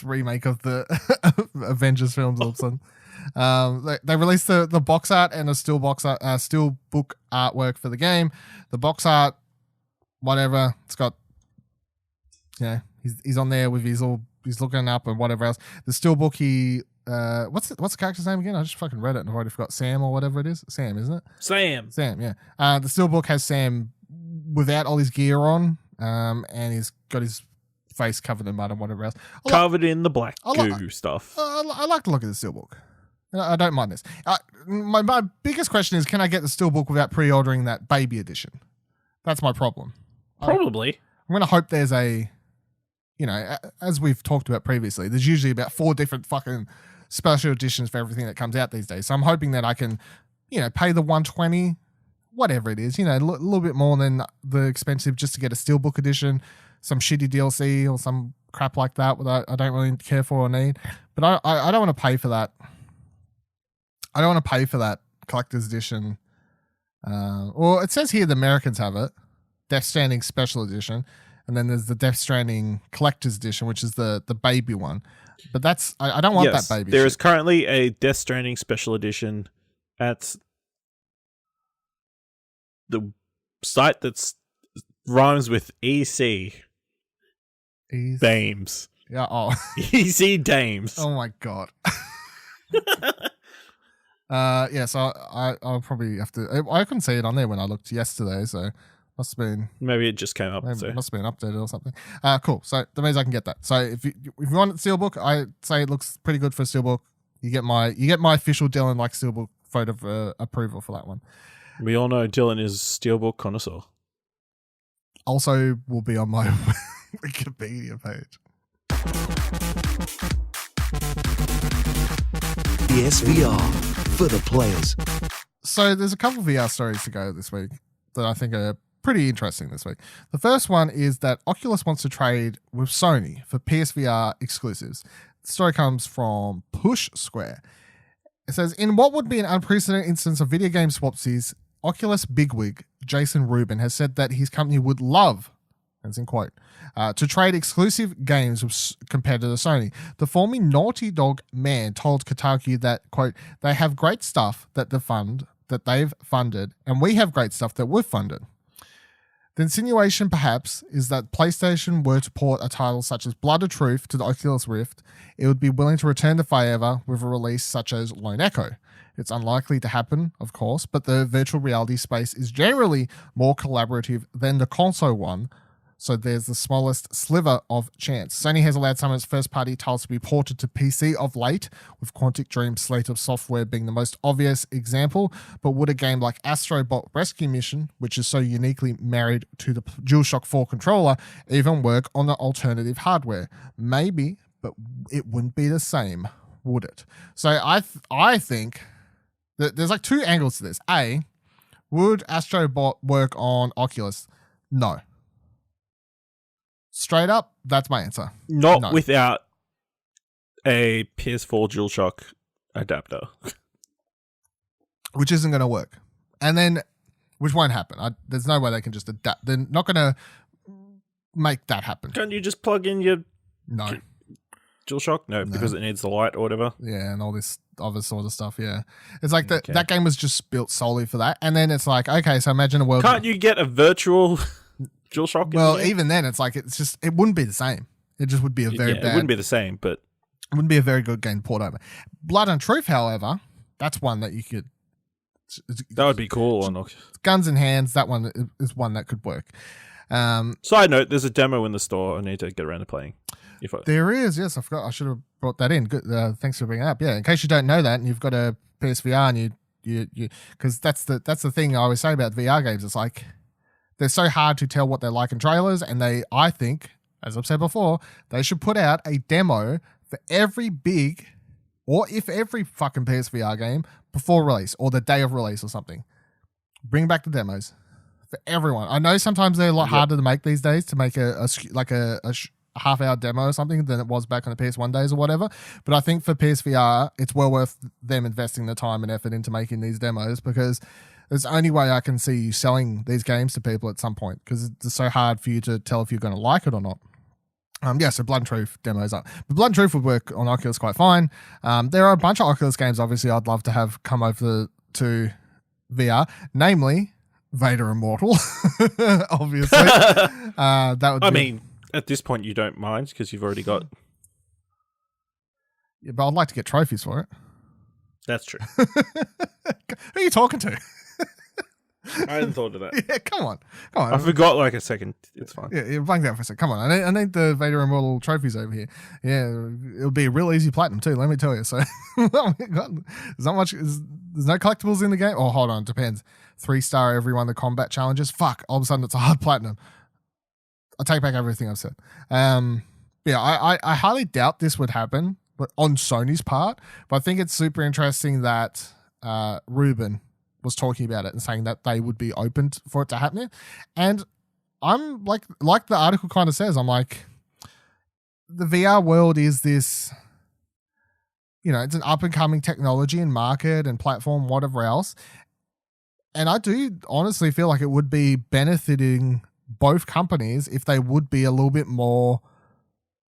remake of the Avengers films all of a sudden. They released the box art and a still book artwork for the game. The box art, whatever, it's got, he's on there with he's looking up and whatever else. The still book, what's the character's name again? I just fucking read it and I've already forgot. Sam or whatever it is. Sam, isn't it? Sam, yeah. The still book has Sam without all his gear on, and he's got his face covered in mud and whatever else. Covered in the black goo stuff. I like to look at the still book. I don't mind this. My biggest question is, can I get the Steelbook without pre-ordering that baby edition? That's my problem. Probably. I'm going to hope there's a, as we've talked about previously, there's usually about 4 different fucking special editions for everything that comes out these days. So I'm hoping that I can, pay the $120, whatever it is, a little bit more than the expensive just to get a Steelbook edition, some shitty DLC or some crap like that that I don't really care for or need. But I don't want to pay for that. I don't want to pay for that collector's edition. Well, it says here the Americans have it, Death Stranding Special Edition, and then there's the Death Stranding Collector's Edition, which is the baby one. But that's I don't want that baby. There is currently a Death Stranding Special Edition at the site that's rhymes with EC. Dames. Yeah. Oh. EC Dames. Oh my god. Yeah. So I'll probably have to. I couldn't see it on there when I looked yesterday, so must have been. Maybe it just came up. Must have been updated or something. Cool. So that means I can get that. So if you want a Steelbook, I say it looks pretty good for a Steelbook. You get my official Dylan like Steelbook photo of approval for that one. We all know Dylan is Steelbook connoisseur. Also, will be on my Wikipedia page. PSVR for the players. So there's a couple of VR stories to go this week that I think are pretty interesting this week. The first one is that Oculus wants to trade with Sony for PSVR exclusives. The story comes from Push Square. It says, in what would be an unprecedented instance of video game swapsies, Oculus bigwig Jason Rubin has said that his company would love, as in quote, to trade exclusive games with competitor Sony. The former Naughty Dog man told Kotaku that, quote, they have great stuff that they've funded, and we have great stuff that we've funded. The insinuation, perhaps, is that PlayStation were to port a title such as Blood of Truth to the Oculus Rift, it would be willing to return the favor with a release such as Lone Echo. It's unlikely to happen, of course, but the virtual reality space is generally more collaborative than the console one, so there's the smallest sliver of chance. Sony has allowed some of its first-party titles to be ported to PC of late, with Quantic Dream's slate of software being the most obvious example, but would a game like Astrobot Rescue Mission, which is so uniquely married to the DualShock 4 controller, even work on the alternative hardware? Maybe, but it wouldn't be the same, would it? So I think that there's like 2 angles to this. A, would Astrobot work on Oculus? No. Straight up, that's my answer. Not without a PS4 DualShock adapter. Which isn't going to work. And then, which won't happen. There's no way they can just adapt. They're not going to make that happen. Can't you just plug in your No. DualShock? No, because it needs the light or whatever. Yeah, and all this other sort of stuff, yeah. It's like that game was just built solely for that. And then it's like, okay, so imagine a world... Can't you get a virtual... DualShock? Well, even then, it's like, it wouldn't be the same. It just would be a very bad... It wouldn't be the same, but... It wouldn't be a very good game to port over. Blood and Truth, however, that's one that you could... That would be cool. Guns in hands, that one is one that could work. Side note, there's a demo in the store I need to get around to playing. There is, yes. I forgot. I should have brought that in. Good. Thanks for bringing it up. Yeah, in case you don't know that and you've got a PSVR and you because that's the thing I always say about VR games. It's like... They're so hard to tell what they're like in trailers, and I think, as I've said before, they should put out a demo for every big, or if every fucking PSVR game before release, or the day of release or something. Bring back the demos for everyone. I know sometimes they're a lot harder to make these days, to make a half-hour demo or something than it was back on the PS1 days or whatever, but I think for PSVR, it's well worth them investing the time and effort into making these demos, because... It's the only way I can see you selling these games to people at some point, because it's so hard for you to tell if you're going to like it or not. So Blood and Truth demos up. But Blood and Truth would work on Oculus quite fine. There are a bunch of Oculus games, obviously, I'd love to have come over to VR, namely Vader Immortal, obviously. I mean, at this point, you don't mind, because you've already got... Yeah, but I'd like to get trophies for it. That's true. Who are you talking to? I hadn't thought of that. Yeah, come on. I forgot like a second. It's fine. Yeah, blank out for a second. Come on, I need the Vader Immortal trophies over here. Yeah, it'll be a real easy platinum too. Let me tell you. So, there's not much. There's no collectibles in the game. Oh, hold on, depends. 3-star every one of the combat challenges. Fuck, all of a sudden it's a hard platinum. I take back everything I've said. Yeah, I highly doubt this would happen, but on Sony's part. But I think it's super interesting that Ruben was talking about it and saying that they would be open for it to happen. And I'm like the article kind of says, I'm like, the VR world is this, it's an up and coming technology and market and platform, whatever else. And I do honestly feel like it would be benefiting both companies if they would be a little bit more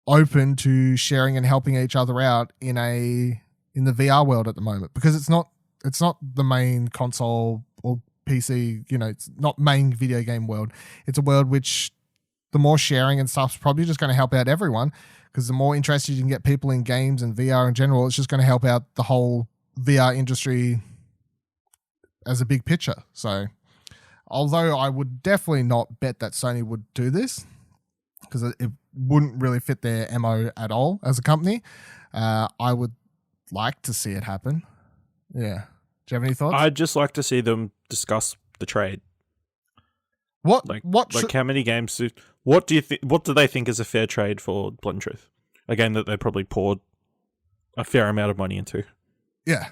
open to sharing and helping each other out in the VR world at the moment, because it's not the main console or PC, it's not main video game world. It's a world which the more sharing and stuff's probably just going to help out everyone, because the more interested you can get people in games and VR in general, it's just going to help out the whole VR industry as a big picture. So although I would definitely not bet that Sony would do this, because it wouldn't really fit their MO at all as a company, I would like to see it happen. Yeah. Do you have any thoughts? I'd just like to see them discuss the trade. What how many games what do they think is a fair trade for Blood and Truth? A game that they probably poured a fair amount of money into. Yeah.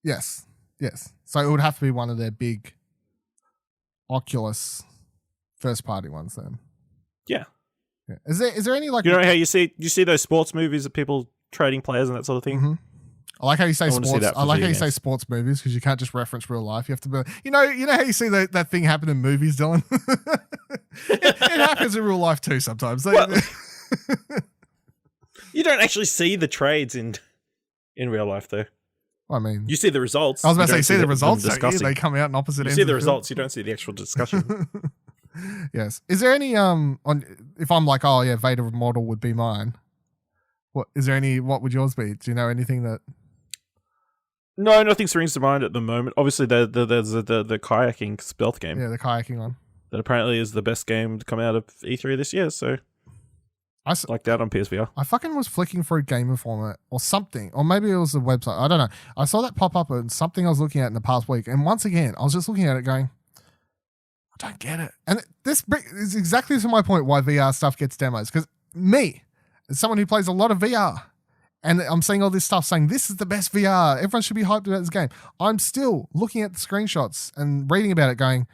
Yes. So it would have to be one of their big Oculus first party ones then. Yeah. Is there any like, how you see those sports movies of people trading players and that sort of thing? Mm-hmm. I like how you say sports. I like how you games. say sports movies, because you can't just reference real life. You have to be, you know how you see that thing happen in movies, Dylan. it happens in real life too sometimes. You don't actually see the trades in real life, though. I mean, you see the results. I was about to say, you see the results. Discussing. They come out in opposite ends. You see the results. You don't see the actual discussion. Yes. Is there any if I'm like, oh yeah, Vader Immortal would be mine. What is there any? What would yours be? Do you know anything that? No, nothing springs to mind at the moment. Obviously, there's the kayaking stealth game. Yeah, the kayaking one. That apparently is the best game to come out of E3 this year. So I like that on PSVR. I fucking was flicking through Game Informer or something, or maybe it was a website. I don't know. I saw that pop up on something I was looking at in the past week, and once again, I was just looking at it going, I don't get it. And this is exactly to my point why VR stuff gets demos, because me, as someone who plays a lot of VR, and I'm seeing all this stuff saying this is the best VR, everyone should be hyped about this game. I'm still looking at the screenshots and reading about it going,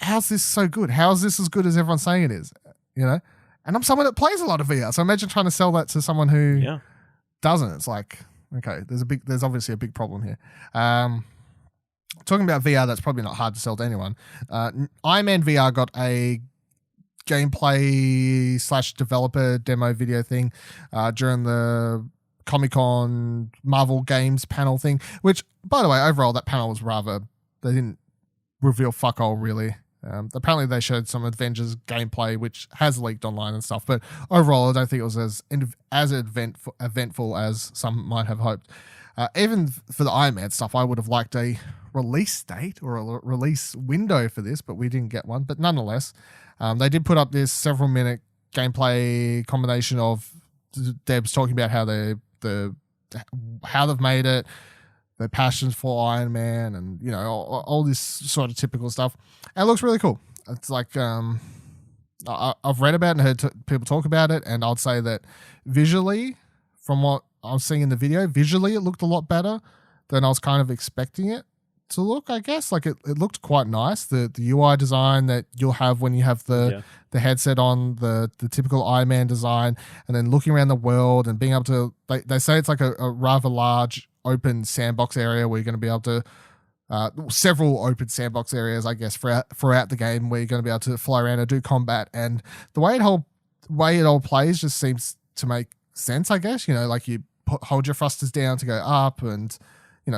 how's this so good? How is this as good as everyone's saying it is? And I'm someone that plays a lot of VR. So imagine trying to sell that to someone who doesn't. It's like, okay, there's obviously a big problem here. Talking about VR, that's probably not hard to sell to anyone. Iron Man VR got a gameplay / developer demo video thing during the Comic-Con Marvel Games panel thing, which, by the way, overall, that panel was they didn't reveal fuck all, really. Apparently, they showed some Avengers gameplay, which has leaked online and stuff, but overall, I don't think it was as eventful as some might have hoped. Even for the Iron Man stuff, I would have liked a release date or a release window for this, but we didn't get one. But nonetheless, they did put up this several-minute gameplay combination of Debs talking about how how they've made it, their passions for Iron Man, and all this sort of typical stuff. And it looks really cool. It's like I've read about it and heard people talk about it, and I'd say that visually, from what I was seeing in the video, visually it looked a lot better than I was kind of expecting it to look, I guess. Like it looked quite nice. The UI design that you'll have when you have the headset on, the typical Iron Man design, and then looking around the world and being able to, they say it's like a rather large open sandbox area where you're going to be able to, several open sandbox areas, I guess, throughout the game where you're going to be able to fly around and do combat. And the way it all plays just seems to make sense, I guess. Like you hold your thrusters down to go up and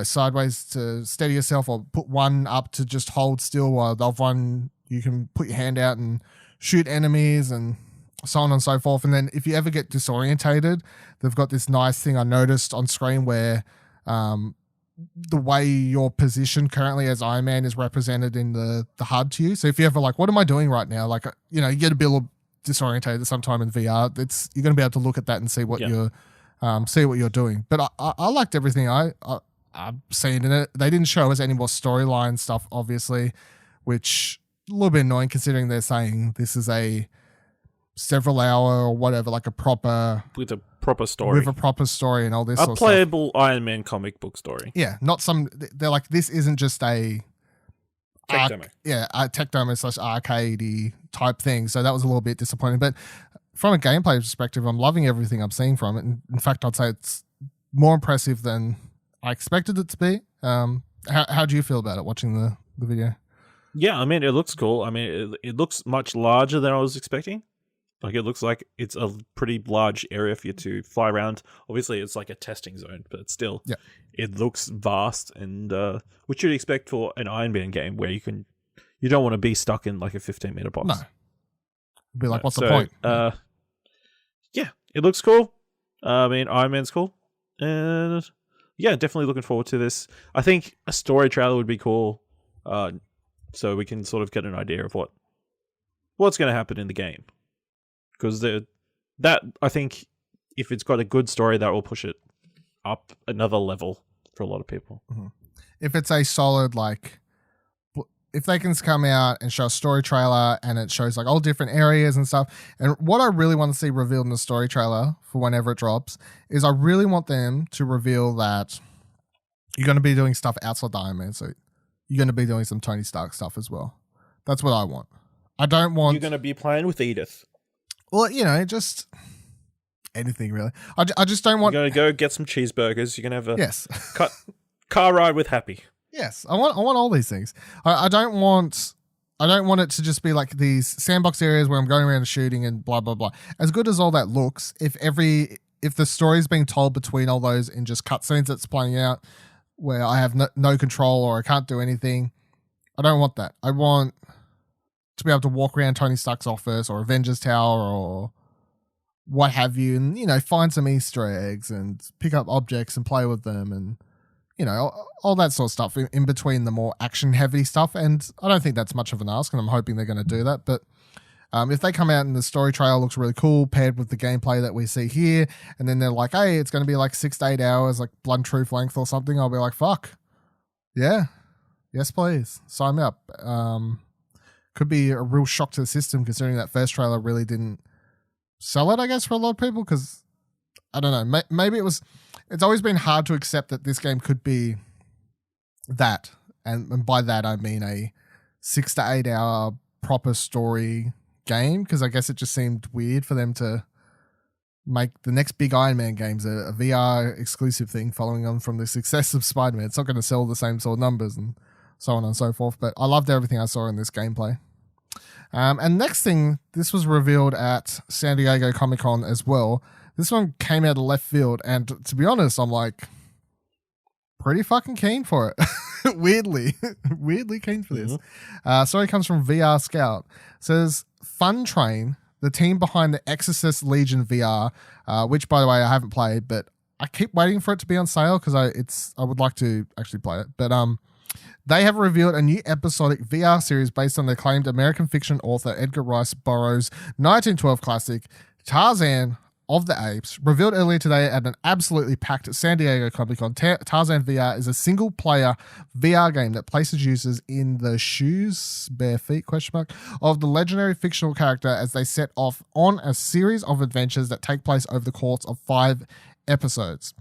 sideways to steady yourself, or put one up to just hold still, while the other one you can put your hand out and shoot enemies, and so on and so forth. And then if you ever get disorientated, they've got this nice thing I noticed on screen where the way your position currently as Iron Man is represented in the HUD to you. So if you ever like, what am I doing right now? Like, you know, you get a bit disorientated sometime in VR. You're going to be able to look at that and see what you're doing. But I liked everything I've seen in it. They didn't show us any more storyline stuff, obviously, which a little bit annoying considering they're saying this is a several hour or whatever, like a proper with a proper story and all this a sort of playable Iron Man comic book story. Yeah, not some. They're like, this isn't just a tech demo. Yeah, a tech demo / arcadey type thing. So that was a little bit disappointing. But from a gameplay perspective, I'm loving everything I'm seeing from it. And in fact, I'd say it's more impressive than I expected it to be. How do you feel about it watching the video? Yeah, I mean, it looks cool. I mean, it looks much larger than I was expecting. Like, it looks like it's a pretty large area for you to fly around. Obviously, it's like a testing zone, but still, it looks vast, and which you'd expect for an Iron Man game where you don't want to be stuck in like a 15-meter box. No. It'd be like, what's the point? Yeah, it looks cool. I mean, Iron Man's cool. And yeah, definitely looking forward to this. I think a story trailer would be cool, so we can sort of get an idea of what's going to happen in the game. Because that, I think, if it's got a good story, that will push it up another level for a lot of people. Mm-hmm. If it's a solid, like, if they can come out and show a story trailer and it shows like all different areas and stuff, and what I really want to see revealed in the story trailer for whenever it drops is I really want them to reveal that you're going to be doing stuff outside the Iron Man suit. You're going to be doing some Tony Stark stuff as well. That's what I want. I don't want... You're going to be playing with Edith. Well, you know, just anything really. I just don't want... You're going to go get some cheeseburgers. You're going to have a car ride with Happy. Yes, I want all these things. I don't want it to just be like these sandbox areas where I'm going around and shooting and blah blah blah. As good as all that looks, if the story's being told between all those in just cutscenes that's playing out where I have no control or I can't do anything, I don't want that. I want to be able to walk around Tony Stark's office or Avengers Tower or what have you, and you know, find some Easter eggs and pick up objects and play with them and, you know, all that sort of stuff in between the more action-heavy stuff. And I don't think that's much of an ask, and I'm hoping they're going to do that. But if they come out and the story trailer looks really cool, paired with the gameplay that we see here, and then they're like, hey, it's going to be like 6 to 8 hours, like Blood and Truth length or something, I'll be like, fuck. Yeah. Yes, please. Sign me up. Could be a real shock to the system considering that first trailer really didn't sell it, I guess, for a lot of people, because I don't know, maybe it's always been hard to accept that this game could be that, and by that I mean a 6 to 8 hour proper story game, because I guess it just seemed weird for them to make the next big Iron Man games a VR exclusive thing following on from the success of Spider-Man. It's not going to sell the same sort of numbers and so on and so forth, but I loved everything I saw in this gameplay. And next thing, this was revealed at San Diego Comic-Con as well. This one came out of left field, and to be honest, I'm like pretty fucking keen for it. weirdly keen for this. Story comes from VR Scout. It says Fun Train, the team behind the Exorcist Legion VR, which by the way I haven't played, but I keep waiting for it to be on sale because I would like to actually play it. But they have revealed a new episodic VR series based on the acclaimed American fiction author Edgar Rice Burroughs' 1912 classic Tarzan of the Apes. Revealed earlier today at an absolutely packed San Diego Comic-Con, Tarzan VR is a single-player VR game that places users in the shoes, bare feet, ? Of the legendary fictional character as they set off on a series of adventures that take place over the course of 5 episodes.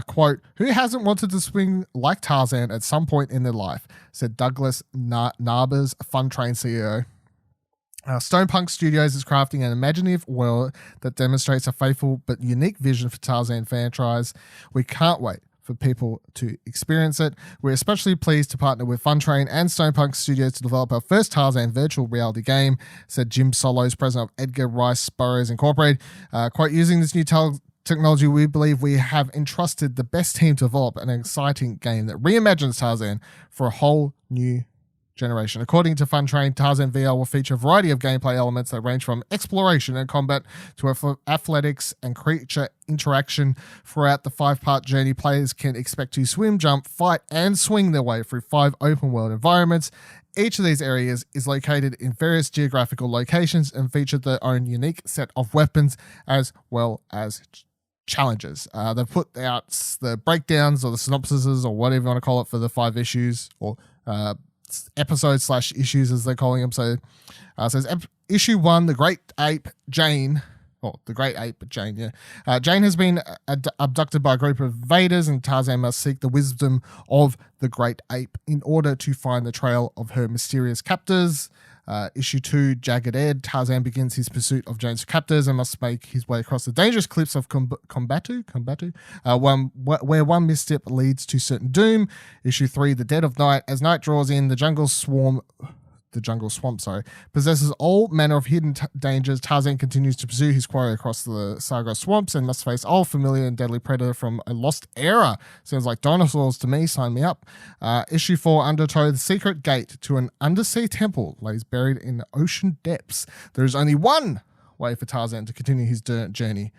Quote, who hasn't wanted to swing like Tarzan at some point in their life, said Douglas Narbers, Fun Train CEO. Stonepunk Studios is crafting an imaginative world that demonstrates a faithful but unique vision for Tarzan franchise. We can't wait for people to experience it. We're especially pleased to partner with Fun Train and Stonepunk Studios to develop our first Tarzan virtual reality game, said Jim Solos, president of Edgar Rice Burroughs Incorporated. Quote, using this new technology, we believe we have entrusted the best team to develop an exciting game that reimagines Tarzan for a whole new generation. According to Fun Train, Tarzan VR will feature a variety of gameplay elements that range from exploration and combat to athletics and creature interaction. Throughout the 5-part journey, players can expect to swim, jump, fight, and swing their way through 5 open-world environments. Each of these areas is located in various geographical locations and feature their own unique set of weapons as well as challenges. They've put out the breakdowns or the synopsises or whatever you want to call it for the 5 issues or episodes / issues as they're calling them. So it says issue 1, the Great Ape Jane. Oh, the Great Ape Jane, yeah. Jane has been abducted by a group of invaders, and Tarzan must seek the wisdom of the Great Ape in order to find the trail of her mysterious captors. Issue 2, Jagged Ed. Tarzan begins his pursuit of Jane's captors and must make his way across the dangerous cliffs of Combatu, where one misstep leads to certain doom. Issue 3, The Dead of Night. As night draws in, the jungle swamp, possesses all manner of hidden dangers. Tarzan continues to pursue his quarry across the Saga swamps and must face all familiar and deadly predator from a lost era. Sounds like dinosaurs to me. Sign me up. Issue 4, Undertow. The secret gate to an undersea temple lays buried in the ocean depths. There is only one way for Tarzan to continue his journey: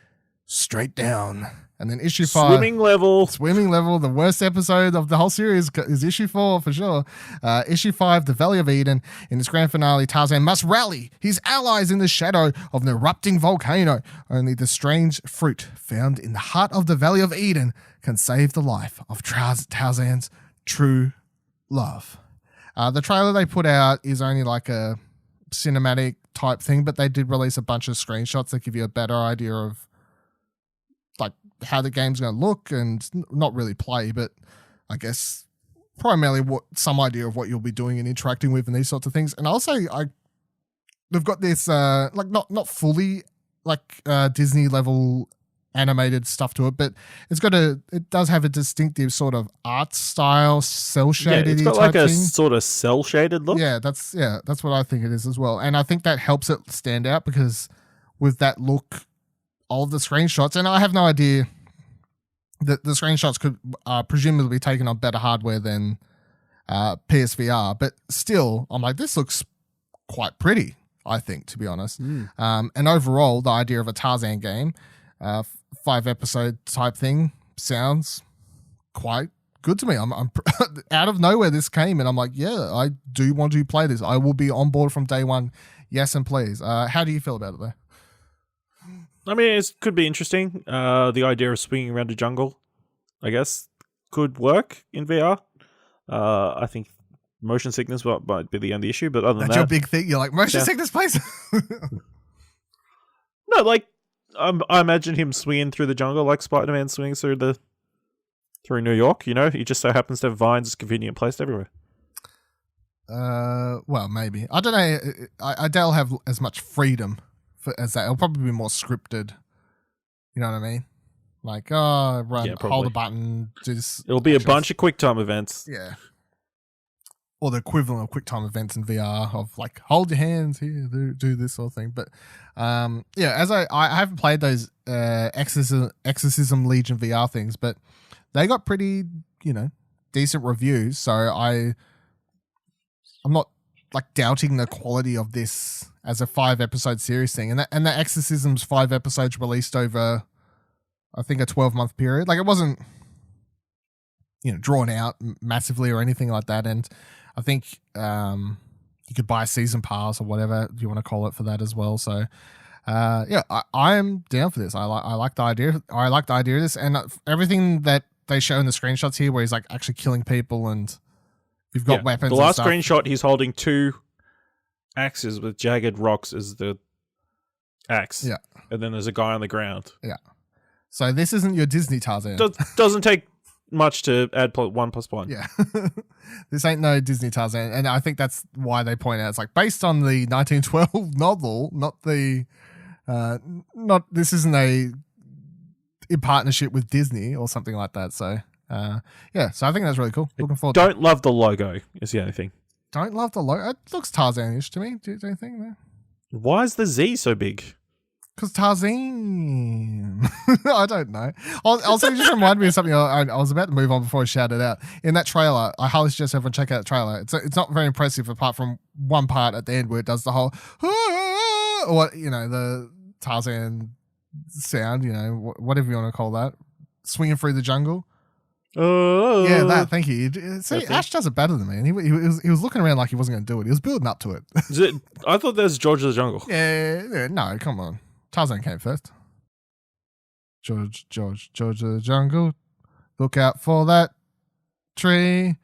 straight down. And then issue 5. Swimming level. The worst episode of the whole series is issue 4 for sure. Issue 5, The Valley of Eden. In its grand finale, Tarzan must rally his allies in the shadow of an erupting volcano. Only the strange fruit found in the heart of the Valley of Eden can save the life of Tarzan's true love. The trailer they put out is only like a cinematic type thing, but they did release a bunch of screenshots that give you a better idea of like how the game's going to look, and not really play, but I guess primarily some idea of what you'll be doing and interacting with and these sorts of things. And I'll say they've got this like not fully like Disney level animated stuff to it, but it does have a distinctive sort of art style, cell shaded. Yeah, it's got like a sort of cell shaded look. Yeah, that's what I think it is as well. And I think that helps it stand out because with that look, all of the screenshots, and I have no idea that the screenshots could presumably be taken on better hardware than PSVR, but still, I'm like, this looks quite pretty, I think, to be honest. And overall, the idea of a Tarzan game, 5-episode type thing, sounds quite good to me. I'm out of nowhere this came, and I'm like, yeah, I do want to play this. I will be on board from day one. Yes, and please. How do you feel about it, though? I mean, it could be interesting. The idea of swinging around a jungle, I guess, could work in VR. I think motion sickness might be the only issue, but other than that... That's your big thing? You're like, motion sickness, please? No, like, I imagine him swinging through the jungle like Spider-Man swings through New York, you know? He just so happens to have vines convenient placed everywhere. Well, maybe. I don't know. I doubt I'll have as much freedom as that. It'll probably be more scripted. You know what I mean? Like, run, hold a button, do this. It'll be a bunch of QuickTime events. Yeah. Or the equivalent of QuickTime events in VR of like, hold your hands here, do this sort of thing. But yeah, as I haven't played those Exorcism Legion VR things, but they got pretty, decent reviews. So I'm not like doubting the quality of this as a 5-episode series thing. And the Exorcism's 5 episodes released over, I think, a 12-month period. Like, it wasn't, drawn out massively or anything like that. And I think you could buy a season pass or whatever you want to call it for that as well. So, yeah, I'm down for this. I like the idea. I like the idea of this, and everything that they show in the screenshots here, where he's like actually killing people and you've got weapons. The last and stuff. screenshot, he's holding 2 axes with jagged rocks as the axe. Yeah, and then there's a guy on the ground. Yeah. So this isn't your Disney Tarzan. Doesn't take much to add 1+1. Yeah. This ain't no Disney Tarzan. And I think that's why they point out it's like based on the 1912 novel, not the this isn't in partnership with Disney or something like that. So yeah, so I think that's really cool. Looking forward to it. Don't love the logo is the only thing. Don't love the logo. It looks Tarzan-ish to me. Do you think? No? Why is the Z so big? Because Tarzan. I don't know. Also, it just reminded me of something I was about to move on before I shout it out. In that trailer, I highly suggest everyone check out the trailer. It's not very impressive apart from one part at the end where it does the whole, or, the Tarzan sound, whatever you want to call that. Swinging through the jungle. Oh. Yeah, that. Thank you. See, Ash does it better than me. And he was looking around like he wasn't going to do it. He was building up to it. I thought that was George of the Jungle. Yeah, no, come on. Tarzan came first. George of the Jungle. Look out for that tree.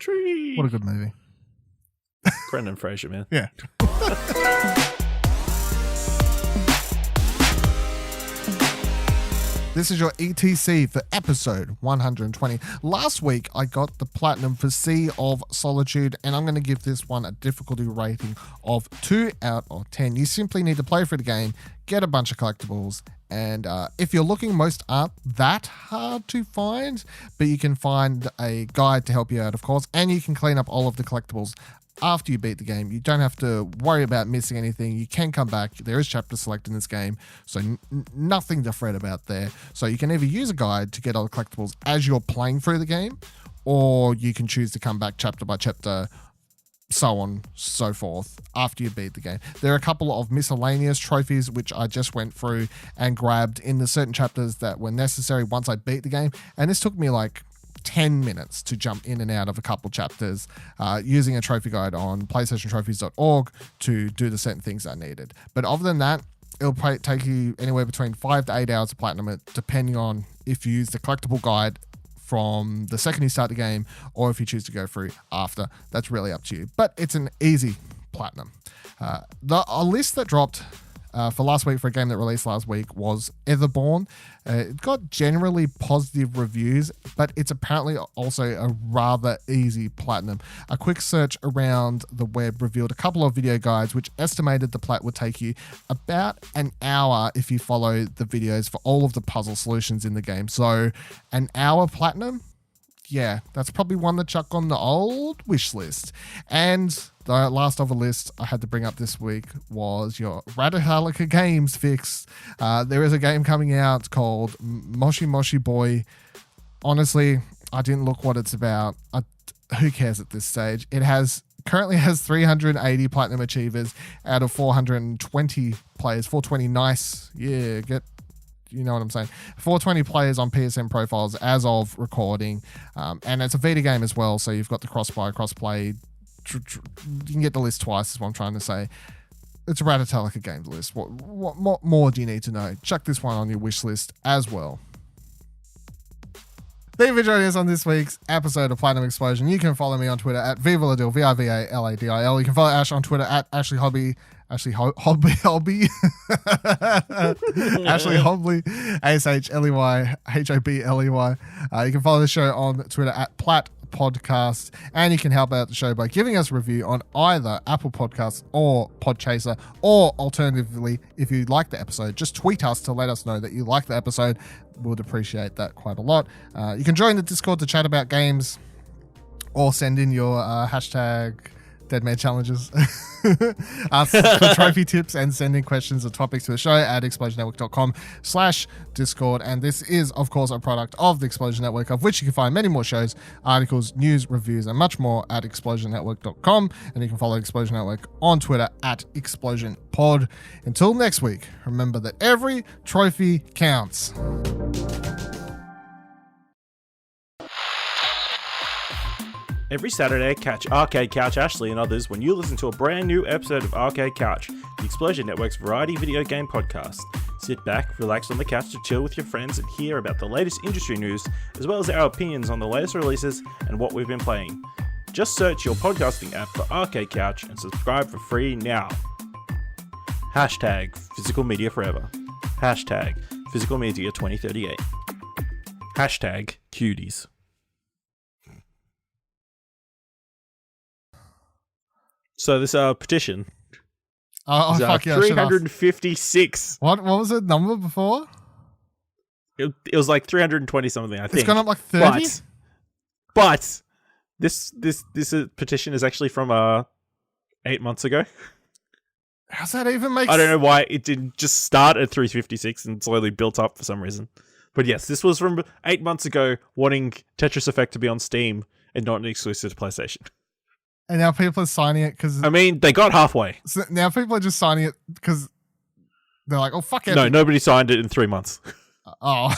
What a good movie. Brendan Fraser, man. Yeah. This is your ETC for episode 120. Last week, I got the platinum for Sea of Solitude, and I'm going to give this one a difficulty rating of 2 out of 10. You simply need to play through the game, get a bunch of collectibles, and if you're looking, most aren't that hard to find, but you can find a guide to help you out, of course, and you can clean up all of the collectibles after you beat the game. You don't have to worry about missing anything. You can come back. There is chapter select in this game, so nothing to fret about there. So you can either use a guide to get all the collectibles as you're playing through the game, or you can choose to come back chapter by chapter, so on, so forth, after you beat the game. There are a couple of miscellaneous trophies which I just went through and grabbed in the certain chapters that were necessary once I beat the game, and this took me like 10 minutes to jump in and out of a couple chapters using a trophy guide on PlayStationTrophies.org to do the certain things I needed. But other than that, it'll take you anywhere between 5 to 8 hours of platinum it, depending on if you use the collectible guide from the second you start the game or if you choose to go through after. That's really up to you. But it's an easy platinum. A list that dropped for last week for a game that released last week was Etherborn. It got generally positive reviews, but it's apparently also a rather easy platinum. A quick search around the web revealed a couple of video guides which estimated the plat would take you about an hour if you follow the videos for all of the puzzle solutions in the game. So an hour platinum? Yeah, that's probably one to chuck on the old wish list. And the last of a list I had to bring up this week was your Radicalica Games fix. There is a game coming out called Mochi Mochi Boy. Honestly, I didn't look what it's about. Who cares at this stage? It currently has 380 platinum achievers out of 420 players. 420 nice. Yeah, you know what I'm saying. 420 players on PSN profiles as of recording. And it's a Vita game as well, so you've got the cross-play. You can get the list twice, is what I'm trying to say. It's a Radicalica Games list. What more do you need to know? Chuck this one on your wish list as well. Thank you for joining us on this week's episode of Platinum Explosion. You can follow me on Twitter at Vivaladil, Vivaladil. You can follow Ash on Twitter at Ashley Hobby. Ashley Hobby. Ashley Hobley, ASHLEYHOBLEY. You can follow the show on Twitter at Plat Podcast, and you can help out the show by giving us a review on either Apple Podcasts or Podchaser, or alternatively, if you like the episode, just tweet us to let us know that you like the episode. Would appreciate that quite a lot. You can join the Discord to chat about games, or send in your hashtag Deadman challenges ask for trophy tips and sending questions or topics to the show at explosionnetwork.com/discord. And this is, of course, a product of the Explosion Network, of which you can find many more shows, articles, news, reviews, and much more at explosionnetwork.com. And you can follow Explosion Network on Twitter at explosionpod. Until next week, remember that every trophy counts. Every Saturday, catch Arcade Couch Ashley and others when you listen to a brand new episode of Arcade Couch, the Explosion Network's variety video game podcast. Sit back, relax on the couch to chill with your friends and hear about the latest industry news, as well as our opinions on the latest releases and what we've been playing. Just search your podcasting app for Arcade Couch and subscribe for free now. Hashtag Physical Media Forever. Hashtag Physical Media 2038. Hashtag Cuties. So this petition is fuck yeah, 356. What was the number before? It was like 320 something, I think. It's gone up like 30? But this petition is actually from 8 months ago. How's that even make I don't know why it didn't just start at 356 and slowly built up for some reason. But yes, this was from 8 months ago, wanting Tetris Effect to be on Steam and not an exclusive to PlayStation. And now people are signing it because... I mean, they got halfway. So now people are just signing it because they're like, oh, fuck it. No, nobody signed it in 3 months. Oh.